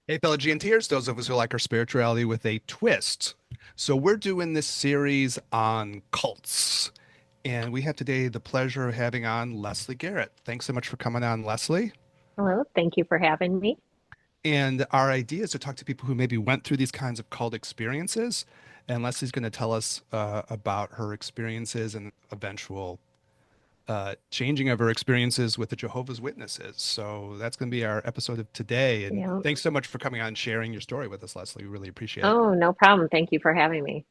Hey, fellow GNTers, those of us who like our spirituality with a twist. So, we're doing this series on cults. And we have today the pleasure of having on Leslie Garrett. Thanks so much for coming on, Leslie. Hello, thank you for having me. And our idea is to talk to people who maybe went through these kinds of cult experiences. And Leslie's going to tell us about her experiences and eventual changing of her experiences with the Jehovah's Witnesses. So that's going to be our episode of today. And Yeah. thanks so much for coming on and sharing your story with us, Leslie. We really appreciate it. Oh, no problem. Thank you for having me.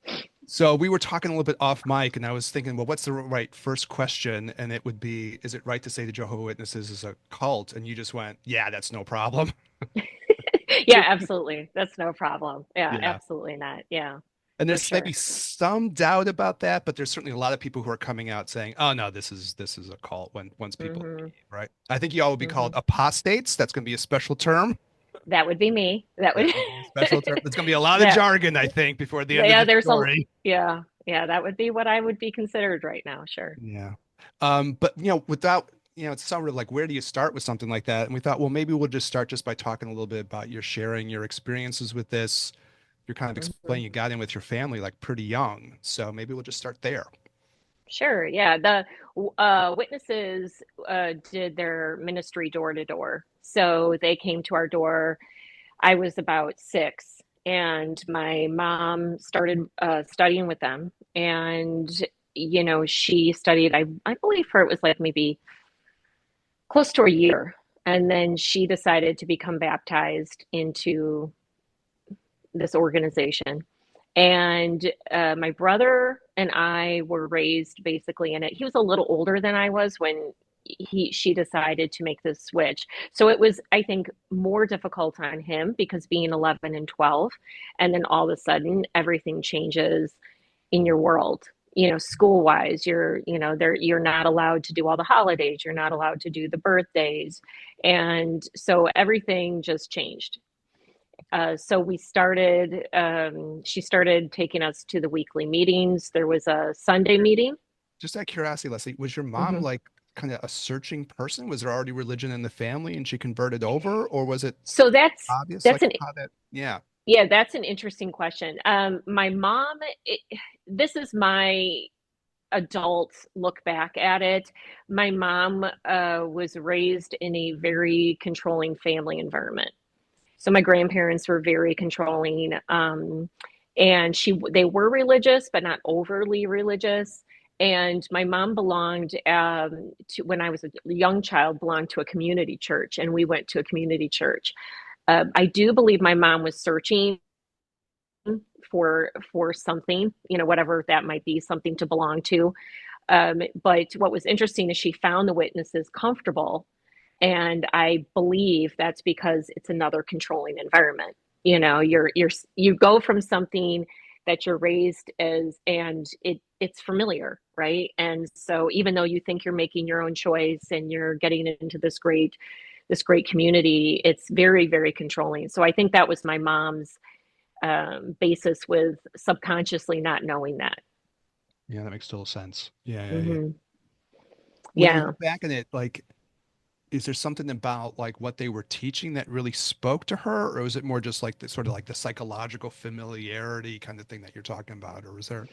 So we were talking a little bit off mic, and I was thinking, well, what's the right first question? And it would be, is it right to say the Jehovah Witnesses is a cult? And you just went, yeah, that's no problem. Yeah, absolutely. That's no problem. Yeah, Yeah. absolutely not. Yeah, And for there's maybe sure. some doubt about that, but there's certainly a lot of people who are coming out saying, "Oh no, this is a cult." When once people hmm leave, right? I think you all would be hmm called apostates. That's going to be a special term. That would be me. That would, That would be a special term. There's going to be a lot of that, jargon, I think, before the end of yeah, the there's a, story. yeah, that would be what I would be considered right now. Sure. Yeah. But without, it's sort of like, where do you start with something like that? And we thought, well, maybe we'll just start just by talking a little bit about your sharing your experiences with this. You're kind of hmm explaining you got in with your family like pretty young. So maybe we'll just start there. Sure. Yeah. The witnesses did their ministry door to door. So they came to our door. I was about six, and my mom started studying with them. And, she studied, I believe for it was like maybe close to a year. And then she decided to become baptized into this organization. And my brother and I were raised basically in it. He was a little older than I was when she decided to make this switch. So it was, I think, more difficult on him because being 11 and 12, and then all of a sudden everything changes in your world. School wise, you're not allowed to do all the holidays. You're not allowed to do the birthdays, and so everything just changed. So we started, she started taking us to the weekly meetings. There was a Sunday meeting. Just out of curiosity, Leslie, was your mom hmm like kind of a searching person? Was there already religion in the family and she converted over, or was it So that's, obvious that's like an, how that? Yeah. yeah, that's an interesting question. My mom, this is my adult look back at it. My mom was raised in a very controlling family environment. So my grandparents were very controlling, and they were religious, but not overly religious. And my mom belonged to when I was a young child belonged to a community church, and we went to a community church. I do believe my mom was searching for something, whatever that might be, something to belong to. But what was interesting is she found the witnesses comfortable, and I believe that's because it's another controlling environment. You go from something that you're raised as, and it's familiar, right? And so even though you think you're making your own choice and you're getting into this great community, it's very, very controlling. So I think that was my mom's basis with subconsciously not knowing that. Yeah, that makes total sense. Yeah, yeah, yeah. hmm When you Yeah. look back on it, like, is there something about like what they were teaching that really spoke to her, or was it more just like the sort of like the psychological familiarity kind of thing that you're talking about, or was there?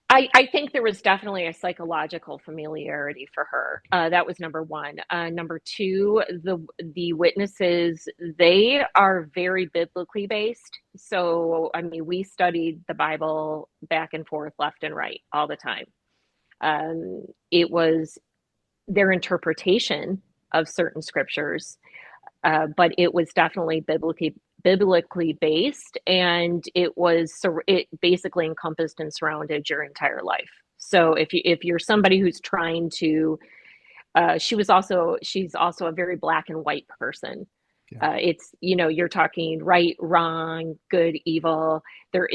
I think there was definitely a psychological familiarity for her. That was number one. Number two, the witnesses, they are very biblically based. So, I mean, we studied the Bible back and forth, left and right, all the time. It was their interpretation of certain scriptures, but it was definitely biblically based, and it basically encompassed and surrounded your entire life. So if you're somebody who's trying to, she's also a very black and white person. Yeah. It's, you're talking right, wrong, good, evil. There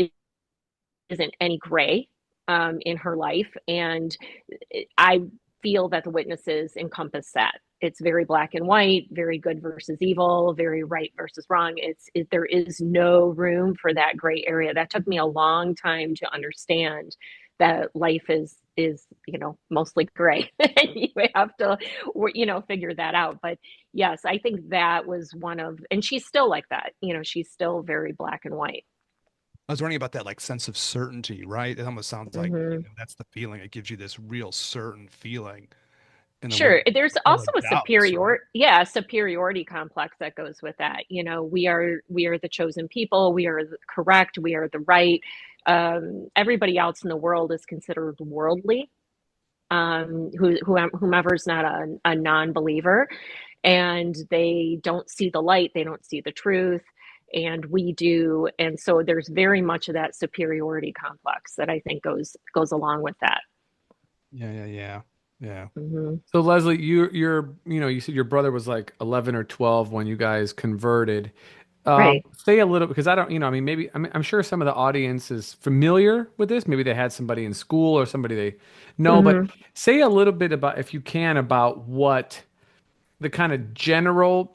isn't any gray in her life, and I feel that the witnesses encompass that. It's very black and white, very good versus evil, very right versus wrong. There is no room for that gray area. That took me a long time to understand that life is is, mostly gray. And you have to, figure that out. But yes, I think that was one of, and she's still like that. She's still very black and white. I was wondering about that like sense of certainty, right? It almost sounds like, Hmm. that's the feeling. It gives you this real certain feeling in a way Sure. There's full also of a doubts, right? superiority complex that goes with that. We are the chosen people. We are correct. We are the right. Everybody else in the world is considered worldly. Whomever's not a non-believer, and they don't see the light, they don't see the truth, and we do. And so there's very much of that superiority complex that I think goes along with that. Yeah, yeah, yeah. Yeah. Hmm. So Leslie, you said your brother was like 11 or 12 when you guys converted. Right. Say a little because I don't, I mean, maybe I'm sure some of the audience is familiar with this. Maybe they had somebody in school or somebody they know, but Hmm. say a little bit about, if you can, about what the kind of general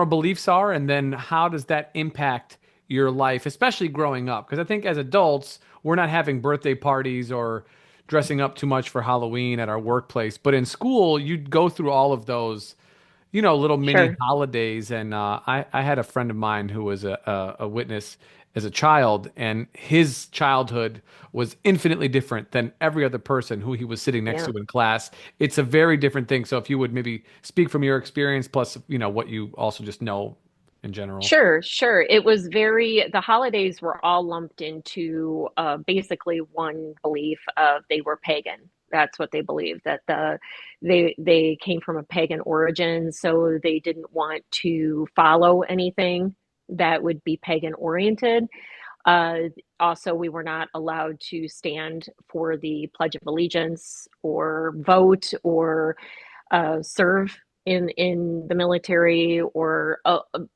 beliefs are, and then how does that impact your life, especially growing up? Because I think as adults, we're not having birthday parties or dressing up too much for Halloween at our workplace, but in school, you'd go through all of those, little mini Sure. holidays. And I had a friend of mine who was a witness as a child, and his childhood was infinitely different than every other person who he was sitting next Yeah. to in class. It's a very different thing. So if you would maybe speak from your experience, plus, what you also just know in general. Sure, sure. The holidays were all lumped into basically one belief of they were pagan. That's what they believed, that they came from a pagan origin, so they didn't want to follow anything that would be pagan oriented. Uh, Also, we were not allowed to stand for the Pledge of Allegiance or vote or serve in the military or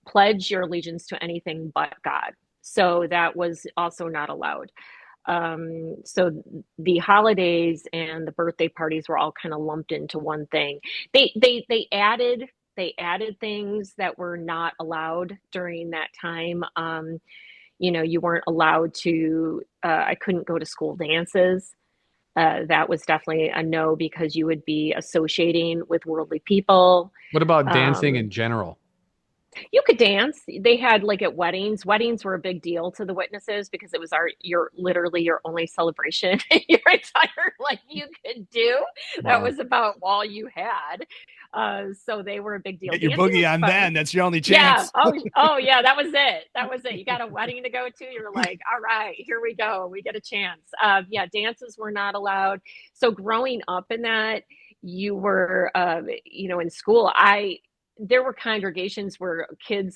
pledge your allegiance to anything but God. So that was also not allowed. So the holidays and the birthday parties were all kind of lumped into one thing. They added things that were not allowed during that time. You weren't allowed to. I couldn't go to school dances. That was definitely a no because you would be associating with worldly people. What about dancing Um, in general? you could dance. They had like at weddings. Weddings were a big deal to the witnesses because it was your literally your only celebration your entire life you could do. That Wow. was about all you had. So they were a big deal. Get your Dancing boogie was on fun. then. That's your only Yeah. chance. Oh, yeah. That was it. That was it. You got a wedding to go to. You're like, all right, here we go. We get a chance. Yeah, dances were not allowed. So growing up in that, you were, in school. There were congregations where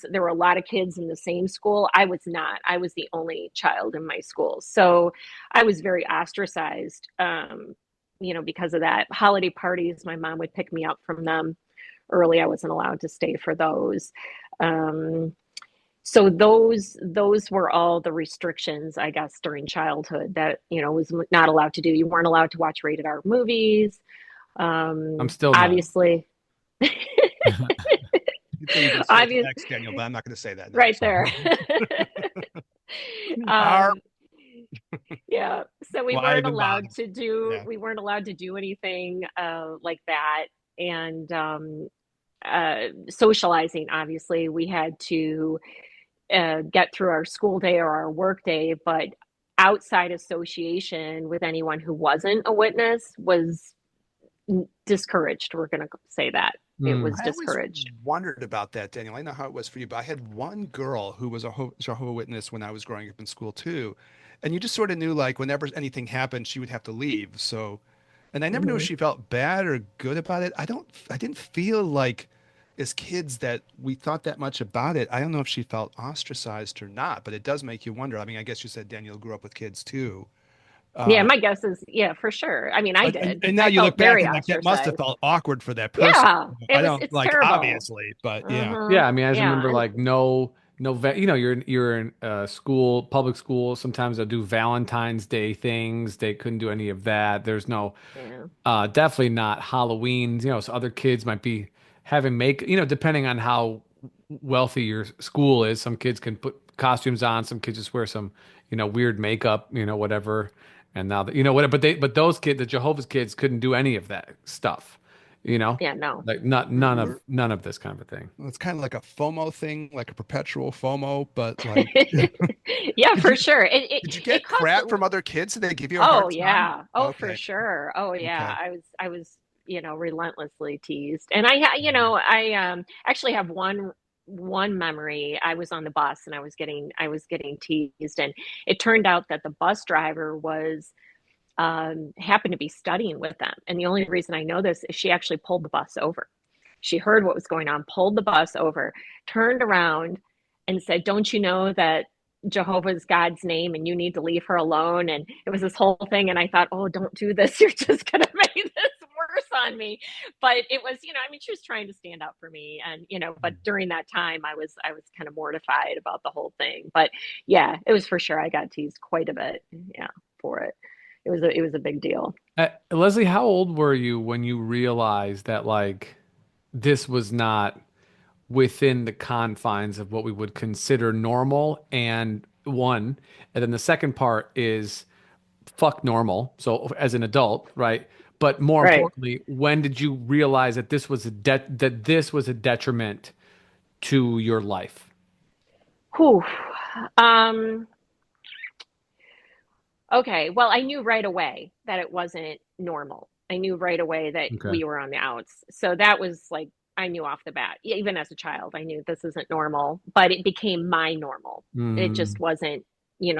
there were a lot of kids in the same school. I was not. I was the only child in my school, so I was very ostracized. Because of that. Holiday parties, my mom would pick me up from them early. I wasn't allowed to stay for those. Um, so those were all the restrictions, I guess, during childhood that was not allowed to do. You weren't allowed to watch rated R movies. I'm still not. Obviously, You say you've been sold to obvious, X, Daniel, but I'm not going to say that now. right there. Our, um, yeah. So live and bottom. Yeah. we weren't allowed to do anything like that, and socializing. Obviously, we had to get through our school day or our work day, but outside association with anyone who wasn't a witness was discouraged. We're going to say that it Mm. was I always discouraged. wondered about that, Daniel. I know how it was for you, but I had one girl who was a Jehovah Witness when I was growing up in school too. And you just sort of knew like whenever anything happened, she would have to leave. So, and I never knew if Hmm. she felt bad or good about it. I didn't feel like as kids that we thought that much about it. I don't know if she felt ostracized or not, but it does make you wonder. I mean, I guess you said Daniel grew up with kids too. Yeah, Uh, my guess is yeah, for sure. I mean, I but did. and now I you look felt back very and like that must have ostracized. felt awkward for that person. Yeah, I don't it's like terrible. obviously, but yeah. Uh-huh. Yeah, I mean, I just Yeah, remember and like you're in school, public school. Sometimes they'll do Valentine's Day things. They couldn't do any of that. There's no, yeah. definitely not Halloween. So other kids might be having depending on how wealthy your school is. Some kids can put costumes on. Some kids just wear some, weird makeup, whatever. And now that, what, but those kids, the Jehovah's kids couldn't do any of that stuff, you know, Yeah, no. like We're, none of this kind of a thing. it's kind of like a FOMO thing, like a perpetual FOMO, but like, Yeah, did for you sure. It, it did you it get caused crap from other kids? Did they give you a Oh hard time? yeah. Oh, for Okay. sure. Oh yeah. Okay. I was, relentlessly teased. And I actually have one memory. I was on the bus and I was getting teased, and it turned out that the bus driver was happened to be studying with them. And the only reason I know this is she actually pulled the bus over. She heard what was going on, pulled the bus over, turned around and said, "Don't you know that Jehovah's God's name and you need to leave her alone?" And it was this whole thing. And I thought, "Oh, don't do this. You're just going to make this worse on me." But it was, she was trying to stand up for me. And, but during that time, I was kind of mortified about the whole thing. But yeah, it was for sure. I got teased quite a bit. Yeah, for it. It was a big deal. Leslie, how old were you when you realized that like this was not within the confines of what we would consider normal? And then the second part is fuck normal. So as an adult, right? But more Right. importantly, when did you realize that this was a detriment to your life? Whew. Um, okay. Well, I knew right away that it wasn't normal. I knew right away that Okay. we were on the outs. So that was like, I knew off the bat. Even as a child, I knew this isn't normal, but it became my normal. It just Mm, wasn't,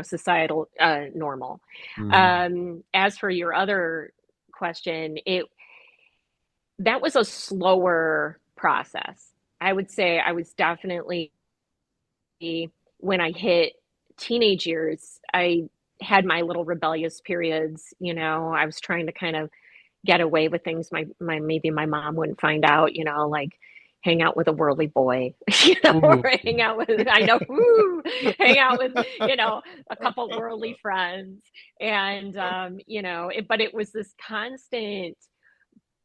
societal normal. mm, As for your other question, it that was a slower process. I would say I was definitely, when I hit teenage years, I had my little rebellious periods. I was trying to kind of get away with things my maybe my mom wouldn't find out, like hang out with a worldly boy, or ooh, hang out with, I know, woo, hang out with, a couple worldly friends. And but it was this constant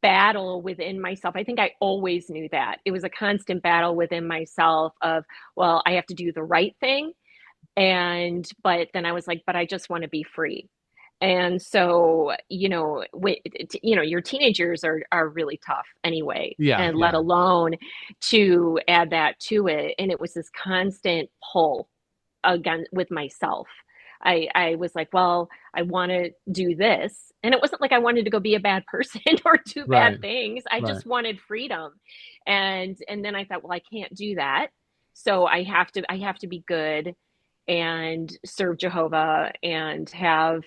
battle within myself. I think I always knew that. It was a constant battle within myself of, well, I have to do the right thing. But then I was like, but I just want to be free. And so, your teenage years are really tough anyway, yeah, and let yeah, alone to add that to it. And it was this constant pull again with myself. I was like, well, I want to do this. And it wasn't like I wanted to go be a bad person or do bad right, things. I right. just wanted freedom. And then I thought, well, I can't do that. So I have to be good and serve Jehovah and have,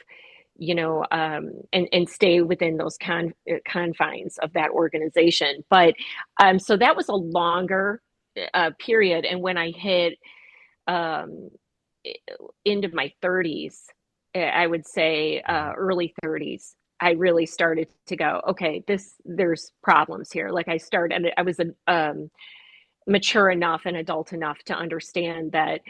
and stay within those confines of that organization. But so that was a longer period. And when I hit um, into my 30s, I would say early 30s, I really started to go, okay, there's problems here. Like I was mature enough and adult enough to understand that,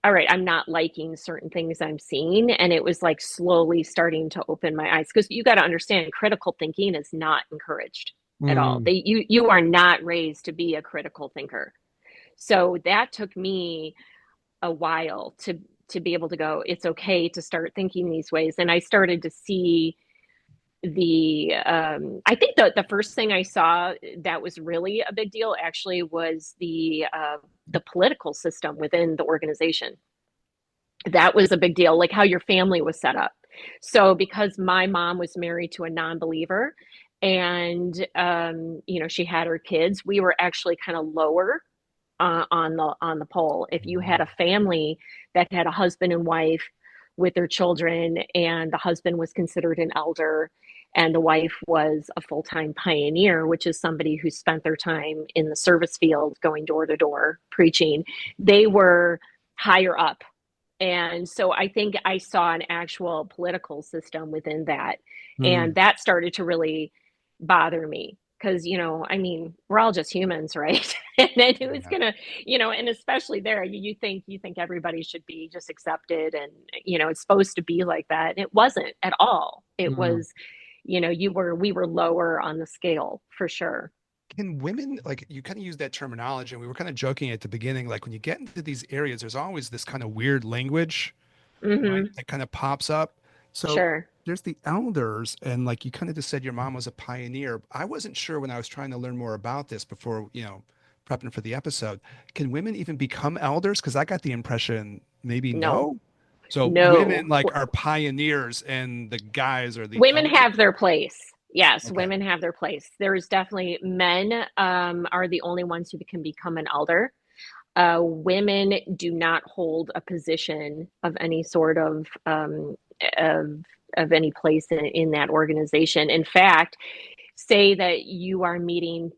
all right, I'm not liking certain things I'm seeing. And it was like slowly starting to open my eyes, because you got to understand, critical thinking is not encouraged at all. Mm, You are not raised to be a critical thinker. So that took me a while to be able to go, it's okay to start thinking these ways. And I started to see I think the first thing I saw that was really a big deal actually was the political system within the organization. That was a big deal, like how your family was set up. So because my mom was married to a non-believer, and she had her kids, we were actually kind of lower on the pole. If you had a family that had a husband and wife with their children, and the husband was considered an elder, and the wife was a full-time pioneer, which is somebody who spent their time in the service field going door to door preaching, they were higher up. And so I think I saw an actual political system within that. And mm, that started to really bother me, because, we're all just humans, right? And then who's Yeah. gonna, and especially there, you think everybody should be just accepted, and it's supposed to be like that. And it wasn't at all. It mm. was, we were lower on the scale for sure. Can women, like you kind of use that terminology, and we were kind of joking at the beginning, like when you get into these areas, there's always this kind of weird language, right? Hmm. That kind of pops up. So Sure. there's the elders, and like you kind of just said, your mom was a pioneer. I wasn't sure when I was trying to learn more about this before, prepping for the episode. Can women even become elders? Because I got the impression maybe No, no. So women no. like are pioneers, and the guys are the Women elders. have their place. Yes, Okay. women have their place. There's definitely men are the only ones who can become an elder. Women do not hold a position of any sort of, of any place in that organization. In fact, say that you are meeting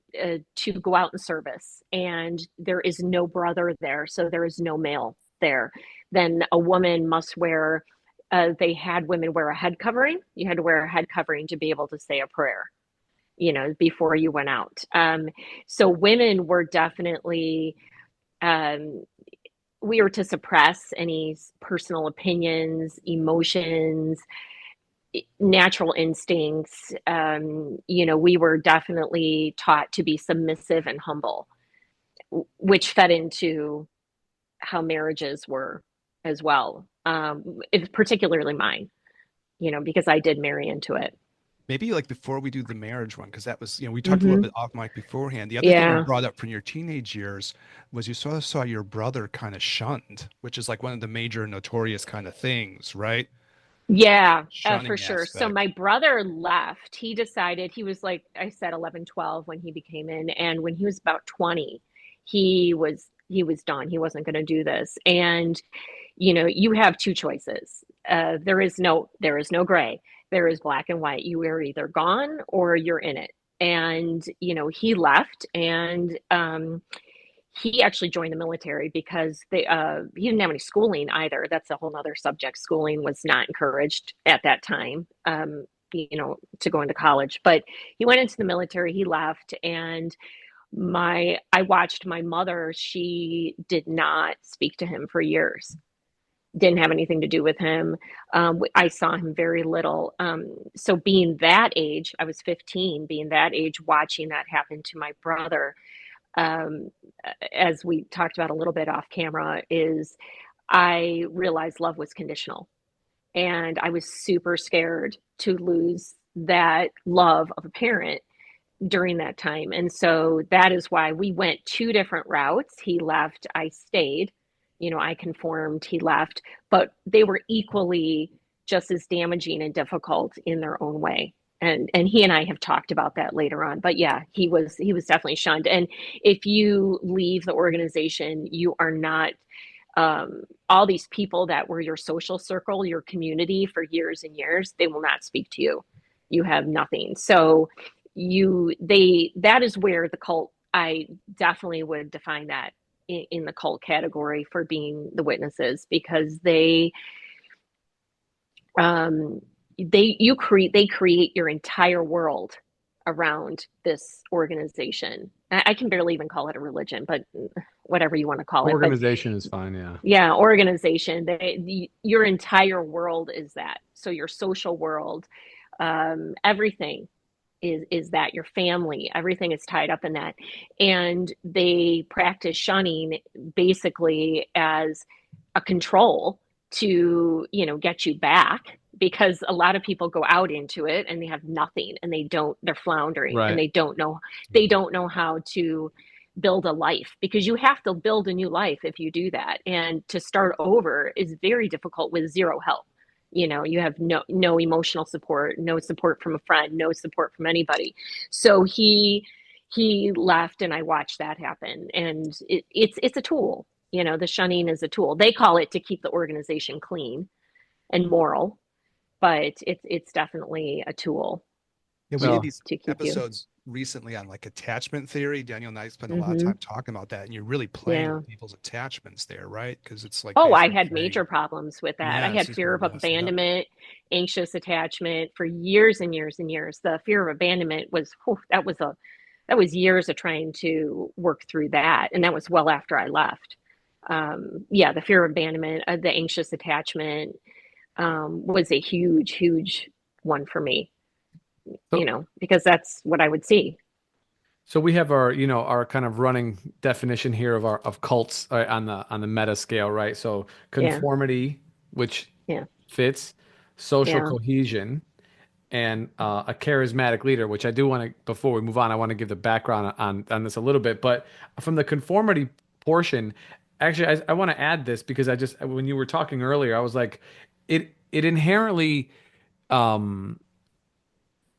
to go out in service and there is no brother there, so there is no male there, then a woman must wear, they had women wear a head covering. You had to wear a head covering to be able to say a prayer, before you went out. So women were definitely, um, we were to suppress any personal opinions, emotions, natural instincts. We were definitely taught to be submissive and humble, which fed into how marriages were as well. It's particularly mine, because I did marry into it. Maybe like before we do the marriage one, because that was, we talked a little Hmm. bit off mic beforehand. The other thing you Yeah. brought up from your teenage years was you sort of saw your brother kind of shunned, which is like one of the major notorious kind of things, right? Yeah, for Shunning sure. So aspect. my brother left. He decided he was like I said 11, 12 when he became in, and when he was about 20, he was done. He wasn't going to do this. And you have two choices. There is no gray. There is black and white. You are either gone or you're in it. And he left, and he actually joined the military because he didn't have any schooling either. That's a whole other subject. Schooling was not encouraged at that time, to go into college. But he went into the military. He left, and I watched my mother. She did not speak to him for years. Didn't have anything to do with him. I saw him very little. So being that age, I was 15. Being that age, watching that happen to my brother, um, as we talked about a little bit off camera, is I realized love was conditional. And I was super scared to lose that love of a parent during that time. And so that is why we went two different routes. He left, I stayed. I conformed, he left, but they were equally just as damaging and difficult in their own way. And he and I have talked about that later on. But yeah, he was definitely shunned. And if you leave the organization, you are not, all these people that were your social circle, your community for years and years, they will not speak to you. You have nothing. So that is where the cult, I definitely would define that in the cult category for being the witnesses, because um they create your entire world around this organization. I can barely even call it a religion, but whatever you want to call it. But Organization is fine, yeah. yeah, organization. Your entire world is that. So your social world, everything is that. Your family, everything is tied up in that. And they practice shunning basically as a control to, get you back, because a lot of people go out into it and they have nothing, and they're floundering, and Right. they don't know how to build a life, because you have to build a new life if you do that. And to start over is very difficult with zero help. You have no emotional support, no support from a friend, no support from anybody. So he left, and I watched that happen. And it's a tool. The shunning is a tool. They call it to keep the organization clean and moral, but it's definitely a tool Yeah, we did Well, these to keep you. episodes recently on like attachment theory. Daniel and I spent a lot of Hmm. time talking about that, and you're really playing Yeah. with people's attachments there, right? Because it's like Oh, I basically had saying, major problems with that. I yeah, this had is fear going of to mess it up. abandonment, anxious attachment for years and years and years. The fear of abandonment was, whew, that was years of trying to work through that, and that was well after I left. Yeah, the fear of abandonment, the anxious attachment, was a huge, huge one for me. so Because that's what I would see. so we have our kind of running definition here of cults on the meta scale, right? So Yeah, conformity, which yeah, fits, social yeah, cohesion, and a charismatic leader, which I do want to, before we move on, I want to give the background on this a little bit. But from the conformity portion, actually, I want to add this because I just, when you were talking earlier, I was like, it inherently, um,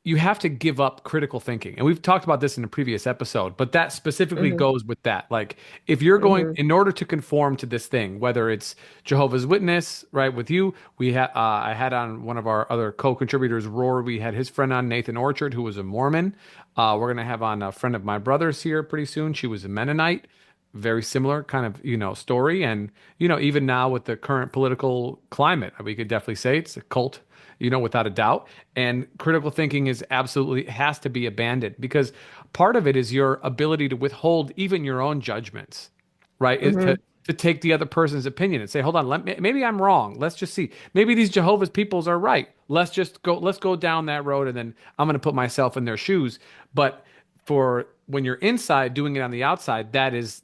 you have to give up critical thinking. And we've talked about this in a previous episode, but that specifically Hmm. goes with that. Like, if you're going, Hmm. in order to conform to this thing, whether it's Jehovah's Witness, right, with you, I had on one of our other co-contributors, Roar, we had his friend on, Nathan Orchard, who was a Mormon. We're going to have on a friend of my brother's here pretty soon. She was a Mennonite. Very similar kind of, story. And, even now with the current political climate, we could definitely say it's a cult, without a doubt. And critical thinking is absolutely has to be abandoned because part of it is your ability to withhold even your own judgments, right? Is Hmm. to take the other person's opinion and say, hold on, maybe I'm wrong. Let's just see. Maybe these Jehovah's peoples are right. Let's go down that road and then I'm going to put myself in their shoes. But for when you're inside doing it on the outside, that is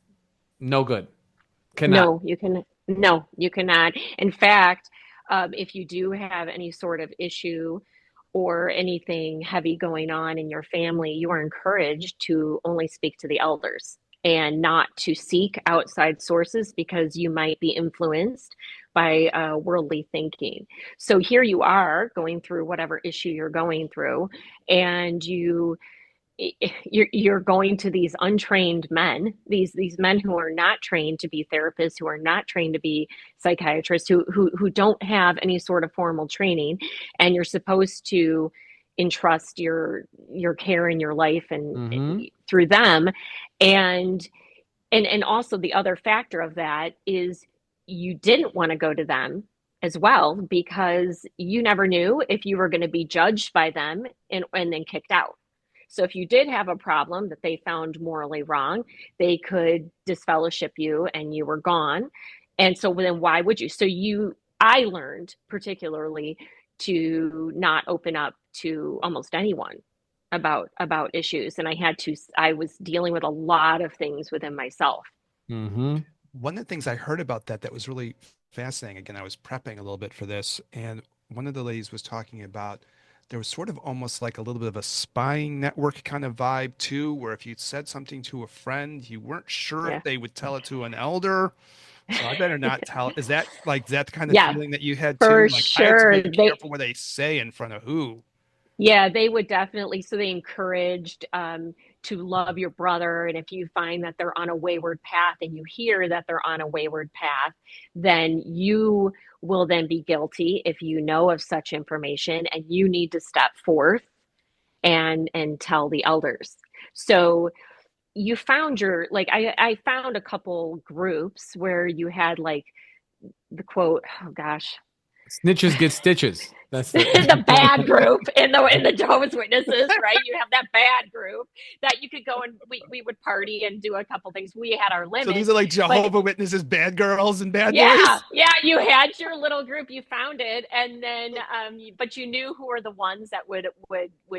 no good. Cannot. No, you cannot. In fact, if you do have any sort of issue or anything heavy going on in your family, you are encouraged to only speak to the elders and not to seek outside sources because you might be influenced by worldly thinking. So here you are going through whatever issue you're going through, and you're going to these untrained men, these men who are not trained to be therapists, who are not trained to be psychiatrists, who don't have any sort of formal training, and you're supposed to entrust your care in your life and Mm-hmm. through them. And and also the other factor of that is you didn't want to go to them as well because you never knew if you were going to be judged by them and then kicked out. So if you did have a problem that they found morally wrong, they could disfellowship you and you were gone. And so then why would you? I learned particularly to not open up to almost anyone about issues, and I was dealing with a lot of things within myself. Mm-hmm. One of the things I heard about that was really fascinating. Again, I was prepping a little bit for this, and one of the ladies was talking about there was sort of almost like a little bit of a spying network kind of vibe too, where if you said something to a friend, you weren't sure if Yeah. they would tell it to an elder. So I better not tell. Is that the kind of Yeah, feeling that you had too? for Like I have to sure. be careful what they say in front of who. Yeah, they would definitely. So they encouraged to love your brother. And if you find that they're on a wayward path and you hear that they're on a wayward path, then you will then be guilty if you know of such information and you need to step forth and tell the elders. So you found I found a couple groups where you had like the quote, oh gosh, Snitches get stitches. That's the. the bad group in the Jehovah's Witnesses, right? You have that bad group that you could go and we would party and do a couple things. We had our So these limits, are like but Jehovah Witnesses, bad girls and bad yeah, boys. yeah, you had your little group, you found it, and then but you knew who were the ones that would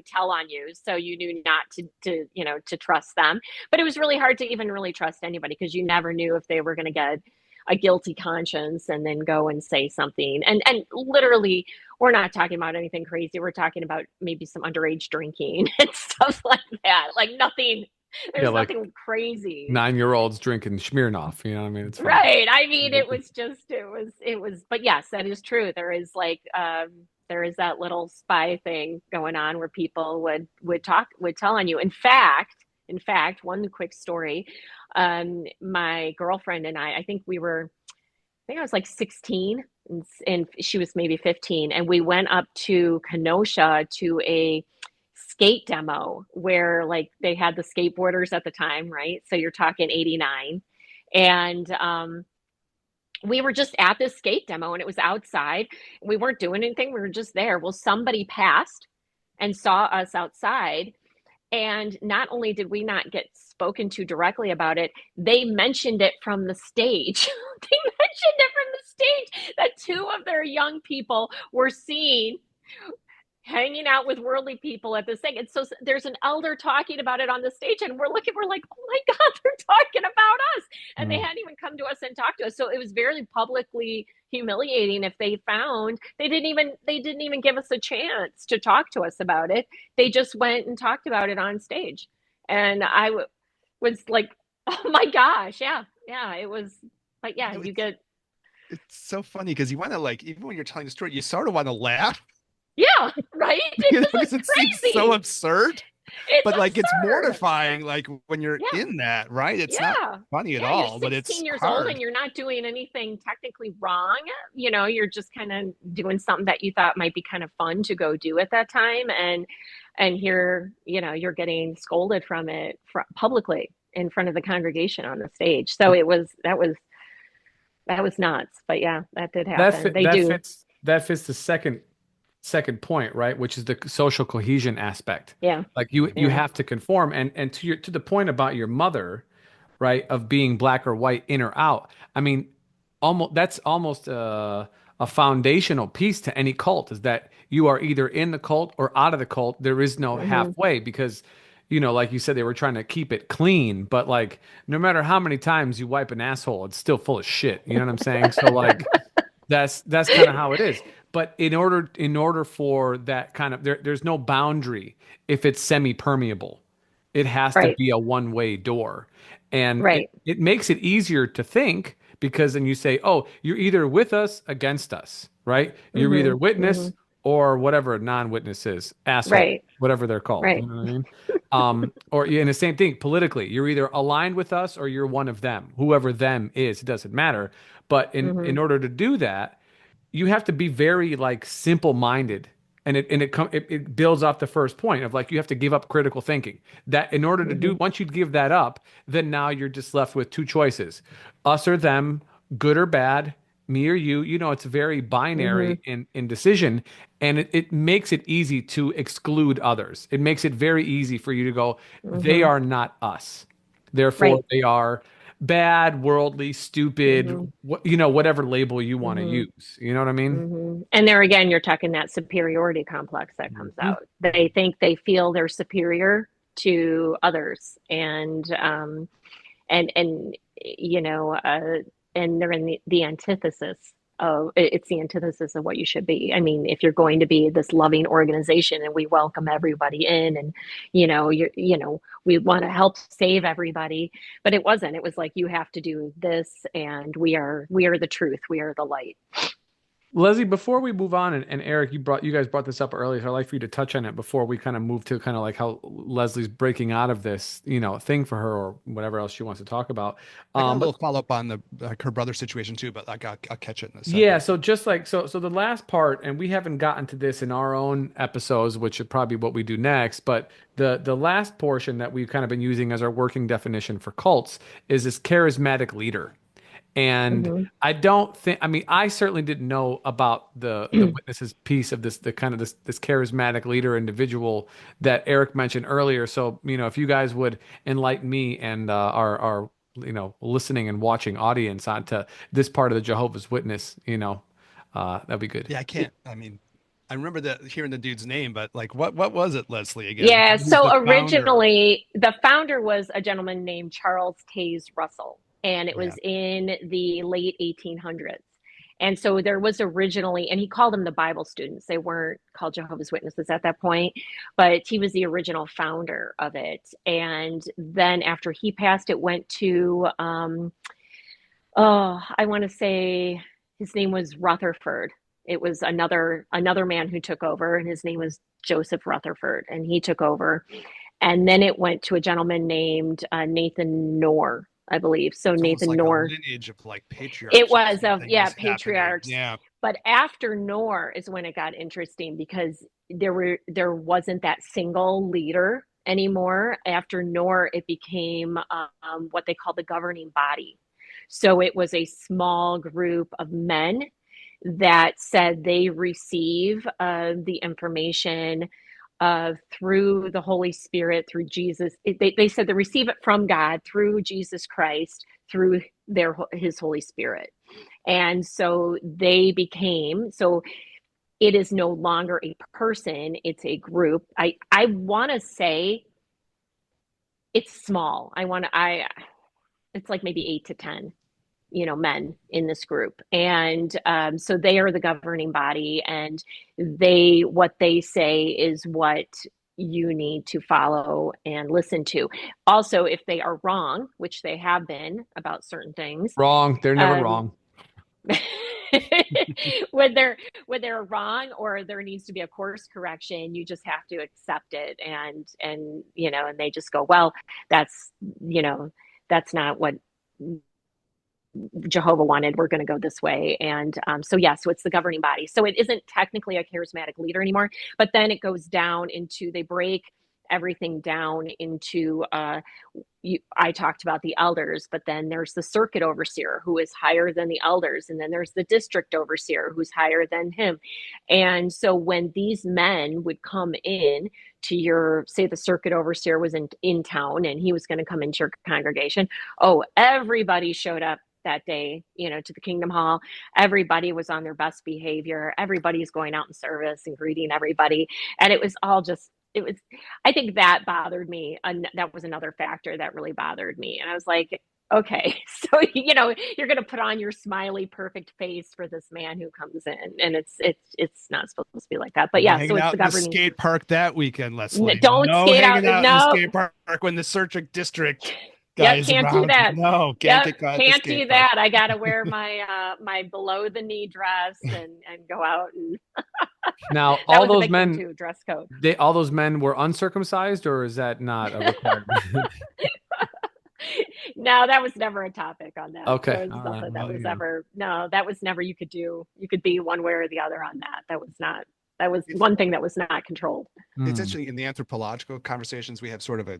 tell on you, so you knew not to trust them. But it was really hard to even really trust anybody because you never knew if they were going to get a guilty conscience and then go and say something. And literally, we're not talking about anything crazy. We're talking about maybe some underage drinking and stuff like that. Like nothing. Yeah, There's like nothing crazy. 9-year-olds drinking Smirnoff. You know what I mean? It's fine. Right. I mean, it was, but yes, that is true. There is that little spy thing going on where people would tell on you. In fact, one quick story. My girlfriend and I think I think I was like 16 and she was maybe 15. And we went up to Kenosha to a skate demo where like they had the skateboarders at the time, right? So you're talking 89. And we were just at this skate demo and it was outside. We weren't doing anything. We were just there. Well, somebody passed and saw us outside. And not only did we not get spoken to directly about it, they mentioned it from the stage. They mentioned it from the stage that two of their young people were seen hanging out with worldly people at this thing. And so there's an elder talking about it on the stage, and we're looking, we're like, oh my God, they're talking about us. And they Mm. hadn't even come to us and talked to us. So it was very publicly humiliating. If they found, they didn't even give us a chance to talk to us about it. They just went and talked about it on stage. And was like, oh my gosh, yeah, yeah, it was. But yeah, You know, you get, it's so funny because you want to like, even when you're telling the story, you sort of want to laugh, yeah, right. you know, It was because it seems so crazy. absurd. It's But like it's absurd. mortifying, like when you're Yeah. in that, right? It's not Yeah. funny at Yeah, you're all, but it's 16 years old and hard. you're not doing anything technically wrong. You're just kind of doing something that you thought might be kind of fun to go do at that time. And here, you're getting scolded from it publicly in front of the congregation on the stage. So that was nuts. But yeah, that did happen. They do. That fits the second point, right? Which is the social cohesion aspect. Yeah. Like you Yeah. have to conform, and to the point about your mother, right, of being black or white, in or out. I mean, almost a foundational piece to any cult is that you are either in the cult or out of the cult. There is no Hmm. halfway because, like you said, they were trying to keep it clean, but like no matter how many times you wipe an asshole, it's still full of shit. You know what I'm saying? So like that's kind of how it is. But in order for that kind of there's no boundary if it's semi-permeable. It has to Right. be a one-way door. And it, Right. it makes it easier to think because then you say, oh, you're either with us, against us, right? You're Hmm. either Hmm. witness or whatever a non-witness is, asshole, Right. whatever they're called. You Right. know what I mean? Or yeah, and the same thing politically, you're either aligned with us or you're one of them, whoever them is, it doesn't matter. But in Hmm. order to do that, you have to be very like simple-minded. And it builds off the first point of like you have to give up critical thinking. That in order to do, Hmm. once you give that up, then now you're just left with two choices: us or them, good or bad, me or you. It's very Hmm. binary in decision, and it makes it easy to exclude others. It makes it very easy for you to go, they Hmm. are not us, therefore Right. they are bad, worldly, stupid, Hmm. whatever label you want to Hmm. use. You know what I mean? And there again, you're talking that superiority complex that comes Mhm. out. They think they feel they're superior to others, and you know, and they're in the antithesis of it's the antithesis of what you should be. I mean, if you're going to be this loving organization and we welcome everybody in, and we want to help save everybody, but it wasn't. It was like you have to do this, and we are the truth. We are the light. Leslie, before we move on, and Eric, you guys brought this up earlier, so I'd like for you to touch on it before we kind of move to kind of like how Leslie's breaking out of this, thing for her or whatever else she wants to talk about. I got a But little follow up on the like her brother situation too, but I'll catch it in a yeah, second. so just like so the last part, and we haven't gotten to this in our own episodes, which is probably what we do next, but the last portion that we've kind of been using as our working definition for cults is this charismatic leader. And Hmm. I don't think, I mean, I certainly didn't know about the witnesses piece of this, the kind of this charismatic leader individual that Eric mentioned earlier. So, if you guys would enlighten me and our listening and watching audience onto this part of the Jehovah's Witness, that'd be good. Yeah, I can't. I mean, I remember that hearing the dude's name, but like, what was it, Leslie? Again, Yeah, who's so the founder? originally the founder was a gentleman named Charles Taze Russell, and it Yeah, was in the late 1800s. And so there was originally, and he called them the Bible students. They weren't called Jehovah's Witnesses at that point, but he was the original founder of it. And then after he passed, it went to, oh, I want to say his name was Rutherford. It was another man who took over, and his name was Joseph Rutherford, and he took over. And then it went to a gentleman named Nathan Knorr, I believe. So it's almost Nathan like a Knorr, lineage of like it patriarchs or was of, something yeah, was happening. patriarchs. Yeah, But after Knorr is when it got interesting because there wasn't that single leader anymore. After Knorr, it became what they call the governing body. So it was a small group of men that said they receive the information through the Holy Spirit, through Jesus. They said they receive it from God through Jesus Christ, through his Holy Spirit. And so they became, so it is no longer a person, it's a group. I want to say it's small. I it's like maybe 8 to 10, men in this group. And so they are the governing body, and what they say is what you need to follow and listen to. Also, if they are wrong, which they have been about certain things, Wrong. They're never um, wrong. when they're wrong or there needs to be a course correction, you just have to accept it, and they just go, well, that's you know that's not what Jehovah wanted. We're going to go this way. And so it's the governing body. So it isn't technically a charismatic leader anymore, but then it goes down into, they break everything down into, I talked about the elders, but then there's the circuit overseer who is higher than the elders. And then there's the district overseer who's higher than him. And so when these men would come in to say the circuit overseer was in town and he was going to come into your congregation, oh, everybody showed up that day, to the Kingdom Hall. Everybody was on their best behavior. Everybody's going out in service and greeting everybody. And it was all just, I think that bothered me. And that was another factor that really bothered me. And I was like, okay, so, you're going to put on your smiley, perfect face for this man who comes in, and it's not supposed to be like that. But No yeah, so hanging it's out the in the governing. skate park that weekend, Leslie. Don't No skate out. hanging out in the No. skate park when the Circuit District guy Yep, is can't do around. that. No, can't Yep, get caught at the can't do skate park. that. I gotta wear my below the knee dress and go out, and Now, that all was a those big thing men, too, dress code. all those men were uncircumcised, or is that not a requirement? No, that was never a topic on that. Okay. There was All right. nothing that Well, was ever, no, that was never, you could be one way or the other on that. That was It's, one thing that was not controlled. it's Hmm. actually in the anthropological conversations, we have sort of a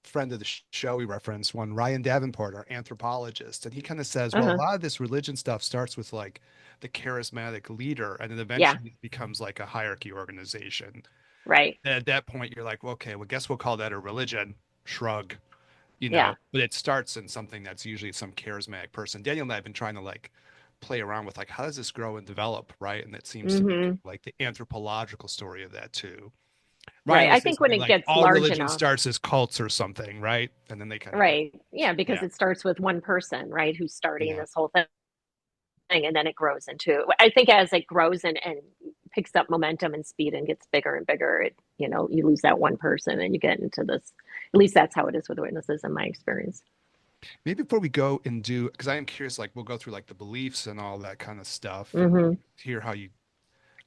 friend of the show we reference, one Ryan Davenport, our anthropologist, and he kind of says, well, a Uh-huh. lot of this religion stuff starts with like the charismatic leader, and then Yeah, eventually it becomes like a hierarchy organization. right. And at that point, you're like, well, okay, well, guess we'll call that a religion. Shrug, Yeah. but it starts in something that's usually some charismatic person. Daniel and I have been trying to like play around with like how does this grow and develop, right? And it seems to be Hmm. like the anthropological story of that too. Ryan Right. will I say think when something it like gets all large religion enough. starts as cults or something, right? And then they kind of get, Right. Yeah, because yeah, it starts with one person, right, who's starting yeah. this whole thing, and then it grows into, I think as it grows and picks up momentum and speed and gets bigger and bigger, you lose that one person and you get into this. At least that's how it is with witnesses in my experience. Maybe before we go and do, because I am curious, like we'll go through like the beliefs and all that kind of stuff and Hmm. hear how you,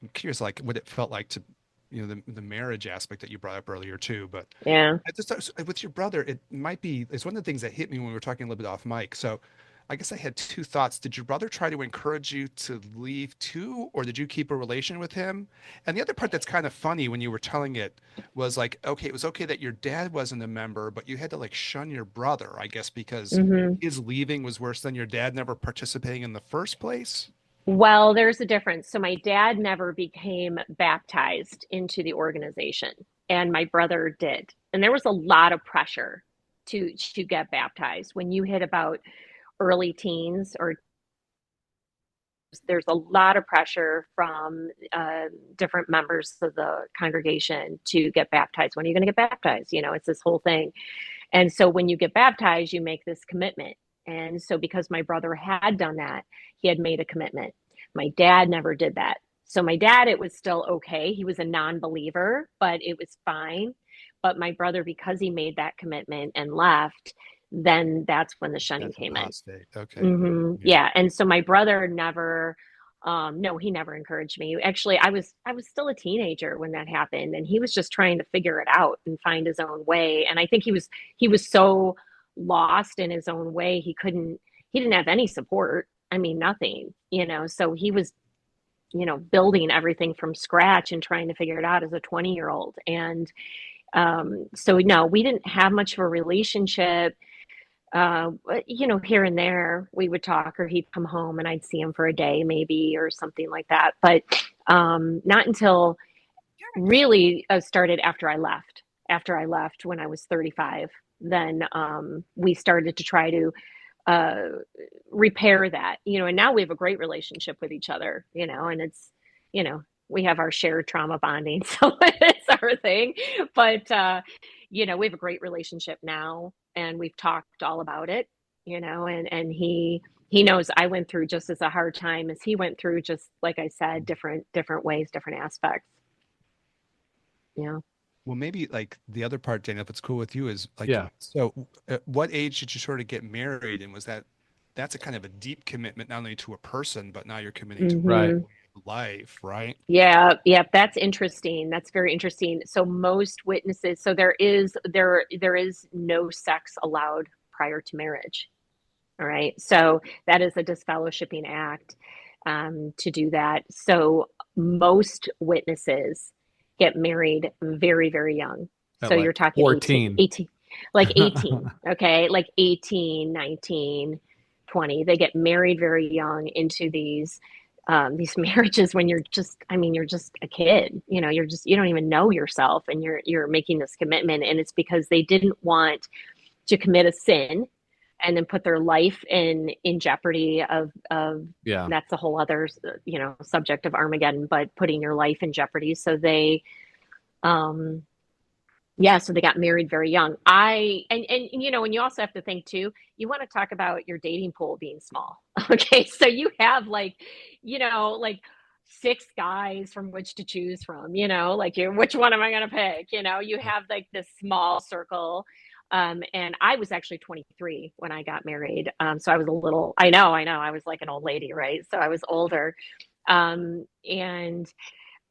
I'm curious like what it felt like to, the marriage aspect that you brought up earlier too. But Yeah. I just with your brother, it's one of the things that hit me when we were talking a little bit off mic. So I guess I had two thoughts. Did your brother try to encourage you to leave too, or did you keep a relation with him? And the other part that's kind of funny when you were telling it was like, okay, it was okay that your dad wasn't a member, but you had to like shun your brother, I guess, because Hmm. his leaving was worse than your dad never participating in the first place. Well, there's a difference. So my dad never became baptized into the organization, and my brother did. And there was a lot of pressure to get baptized when you hit about early teens, or there's a lot of pressure from different members of the congregation to get baptized. When are you going to get baptized? It's this whole thing. And so when you get baptized, you make this commitment. And so because my brother had done that, he had made a commitment. My dad never did that. So my dad, it was still okay. He was a non-believer, but it was fine. But my brother, because he made that commitment and left, then that's when the shunning That's came in. apostate. Okay. Yeah. Yeah, and so my brother never, no, he never encouraged me. Actually, I was still a teenager when that happened, and he was just trying to figure it out and find his own way. And I think he was so lost in his own way, he didn't have any support. I mean, nothing, So he was, building everything from scratch and trying to figure it out as a 20-year-old. And so no, we didn't have much of a relationship. Here and there we would talk, or he'd come home and I'd see him for a day maybe or something like that. But not until really started after I left. After I left when I was 35, then we started to try to uh, repair that, and now we have a great relationship with each other, and it's, we have our shared trauma bonding, so it's our thing. But we have a great relationship now, and we've talked all about it, and he knows I went through just as a hard time as he went through, just like I said, different ways, different aspects. Yeah. Well, maybe like the other part, Daniel, if it's cool with you, is like, Yeah. so at what age did you sort of get married? And was that's a kind of a deep commitment, not only to a person, but now you're committing to Right. Hmm. life, right? Yeah, yeah, that's interesting. That's very interesting. So most witnesses, so there is no sex allowed prior to marriage. All right. So that is a disfellowshipping act, to do that. So most witnesses get married very, very young. At So like you're talking 18, 14. 18, like 18, okay, like 18, 19, 20. They get married very young into these marriages when you're just a kid. You don't even know yourself, and you're making this commitment, and it's because they didn't want to commit a sin and then put their life in jeopardy of Yeah. that's a whole other subject of Armageddon, but putting your life in jeopardy. So they um yeah, so they got married very young. And you also have to think too, you want to talk about your dating pool being small. Okay, so you have like six guys from which to choose from, like which one am I going to pick? You have like this small circle. And I was actually 23 when I got married. So I was a little, I know, I was like an old lady, right? So I was older. And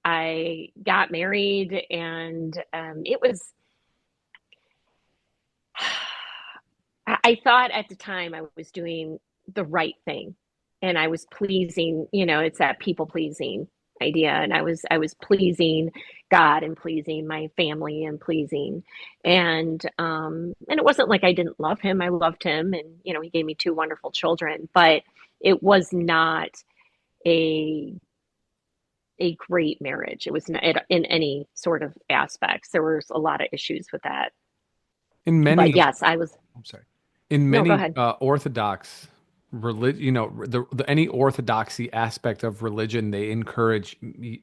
I got married, and I thought at the time I was doing the right thing, and I was pleasing, it's that people pleasing idea. And I was pleasing God and pleasing my family and pleasing, and it wasn't like I didn't love him. I loved him, and he gave me two wonderful children, but it was not a great marriage. It was not in any sort of aspects. There was a lot of issues with that. In But many yes, I was. I'm sorry. in No, go many ahead. Orthodox religion, any orthodoxy aspect of religion, they encourage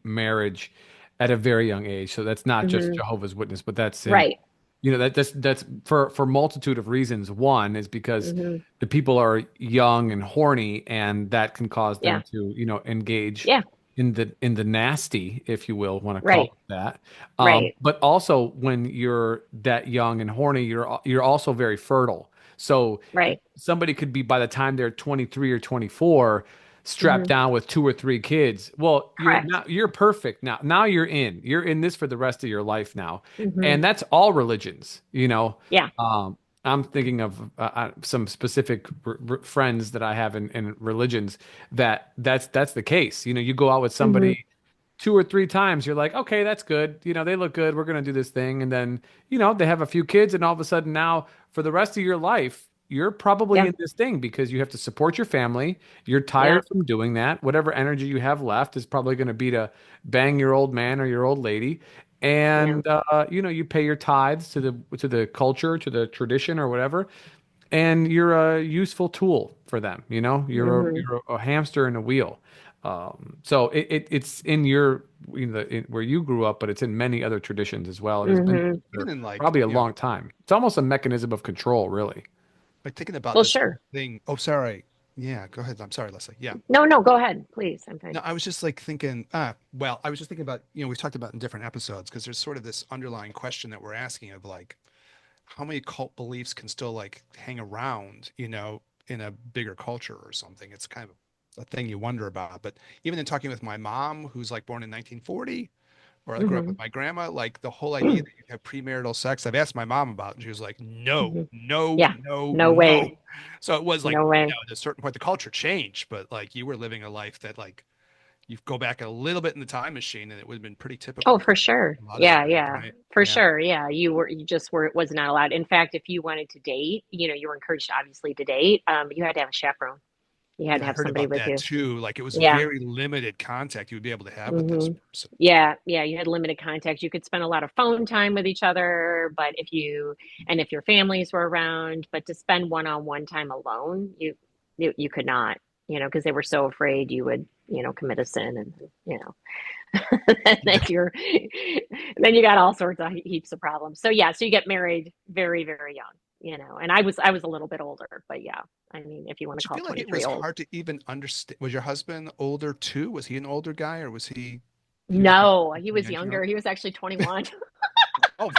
marriage at a very young age. So that's not just Hmm. Jehovah's Witness, but that's in, Right. that's for multitude of reasons. One is because Hmm. the people are young and horny, and that can cause them Yeah. to, engage Yeah. in the nasty, if you will, want to call Right. it that. Right. But also when you're that young and horny, you're also very fertile. So Right. somebody could be, by the time they're 23 or 24, strapped Hmm. down with two or three kids. Well, Correct. you're perfect now. Now you're in this for the rest of your life now. Hmm. And that's all religions. Yeah. I'm thinking of some specific friends that I have in religions that's the case. You go out with Hmm. somebody two or three times, you're like, okay, that's good. They look good. We're going to do this thing. And then, they have a few kids, and all of a sudden now, for the rest of your life, you're probably Yeah. in this thing because you have to support your family. You're Yeah. tired from doing that. Whatever energy you have left is probably going to be to bang your old man or your old lady. Yeah. And you pay your tithes to the culture, to the tradition or whatever, and you're a useful tool for them. You're a, Hmm. you're a hamster in a wheel. So it's in your, where you grew up, but it's in many other traditions as well. It has been Hmm. for Even in like, probably a long time. It's almost a mechanism of control, really. like thinking about Well, this whole sure. thing. Oh, sorry. Yeah, go ahead. I'm sorry, Leslie. Yeah. No, no, go ahead, please. I'm No, fine. I was just like thinking, well, I was just thinking about, we've talked about in different episodes because there's sort of this underlying question that we're asking of like, how many cult beliefs can still like hang around, in a bigger culture or something? It's kind of a thing you wonder about. But even in talking with my mom, who's like born in 1940, or I grew up Hmm. with my grandma, like the whole idea that you have premarital sex, I've asked my mom about, it, and she was like, no, Hmm. no, Yeah. no, No no. way. So it was like, No way. at a certain point, the culture changed, but like you were living a life that like you go back a little bit in the time machine and it would have been pretty Oh, typical for for sure. a lot of Yeah, different, yeah. right? For Yeah. sure. Yeah. You just were, it was not allowed. In fact, if you wanted to date, you were encouraged obviously to date. You had to have a chaperone. You had Yeah, to I have heard somebody about with that you. too. Like it was Yeah. very limited contact you would be able to have with this Hmm. person. Yeah, yeah, you had limited contact. You could spend a lot of phone time with each other, but if your families were around, but to spend one-on-one time alone, you could not, because they were so afraid you would, commit a sin and, you know, and then then you got all sorts of heaps of problems. So yeah, so you get married very, very young, and I was a little bit older, but yeah, I mean, if you want to Did you call feel like it 23 was old. hard to even understand? Was your husband older too? Was he an older guy, or was he was about No, he 20 was years younger. young? He was actually 21. Oh,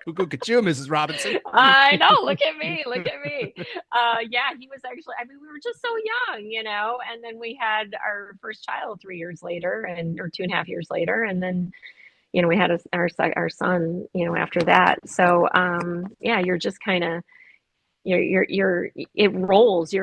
look at you, Mrs. Robinson. I know. Look at me. Look at me. Yeah, he was actually, I mean, we were just so young, and then we had our first child 3 years later or 2.5 years later. And then, we had our son, after that. So, yeah, you're just kind of, your